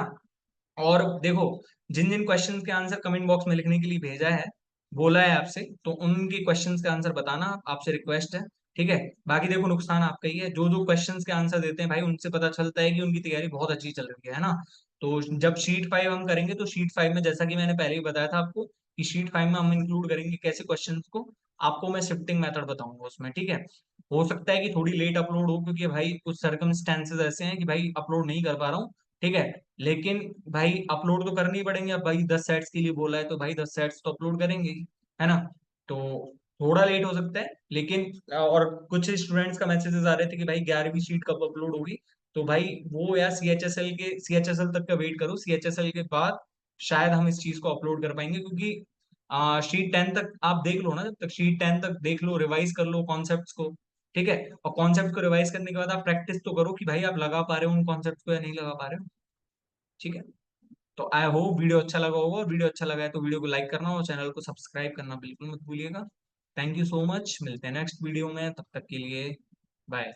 और देखो, जिन जिन क्वेश्चंस के आंसर कमेंट बॉक्स में लिखने के लिए भेजा है, बोला है आपसे, तो उनके क्वेश्चंस के आंसर बताना, आपसे रिक्वेस्ट है, ठीक है। बाकी देखो, नुकसान आपका ही है, जो जो क्वेश्चंस के आंसर देते हैं भाई, उनसे पता चलता है कि उनकी तैयारी बहुत अच्छी चल रही है ना। तो जब शीट 5 हम करेंगे, तो शीट 5 में जैसा कि मैंने पहले ही बताया था आपको, कि शीट 5 में हम इंक्लूड करेंगे कैसे क्वेश्चन को, आपको मैं शिफ्टिंग मेथड बताऊंगा उसमें, ठीक है। हो सकता है कि थोड़ी लेट अपलोड हो, क्योंकि भाई कुछ सर्कमस्टेंसेस ऐसे हैं कि भाई अपलोड नहीं कर पा रहा हूँ, ठीक है। लेकिन भाई अपलोड तो करनी ही पड़ेंगे, अब भाई 10 सेट्स के लिए बोला है, तो भाई 10 सेट्स तो अपलोड करेंगे ही, है ना। तो थोड़ा लेट हो सकता है, लेकिन और कुछ स्टूडेंट्स का मैसेजेस आ रहे थे कि भाई 11वीं शीट कब अपलोड होगी। तो भाई वो यार सी एच एस एल तक का वेट करो, सी एच एस एल के बाद शायद हम इस चीज को अपलोड कर पाएंगे, क्योंकि शीट 10 तक आप देख लो ना, जब तक शीट 10 तक देख लो, रिवाइज कर लो कॉन्सेप्ट्स को, ठीक है। और कॉन्सेप्ट को रिवाइज करने के बाद आप प्रैक्टिस तो करो कि भाई आप लगा पा रहे हो उन कॉन्सेप्ट को या नहीं लगा पा रहे हो, ठीक है। तो आई होप वीडियो अच्छा लगा होगा, और वीडियो अच्छा लगा है तो वीडियो को लाइक करना और चैनल को सब्सक्राइब करना बिल्कुल मत भूलिएगा। थैंक यू सो मच, मिलते हैं नेक्स्ट वीडियो में, तब तक के लिए बाय।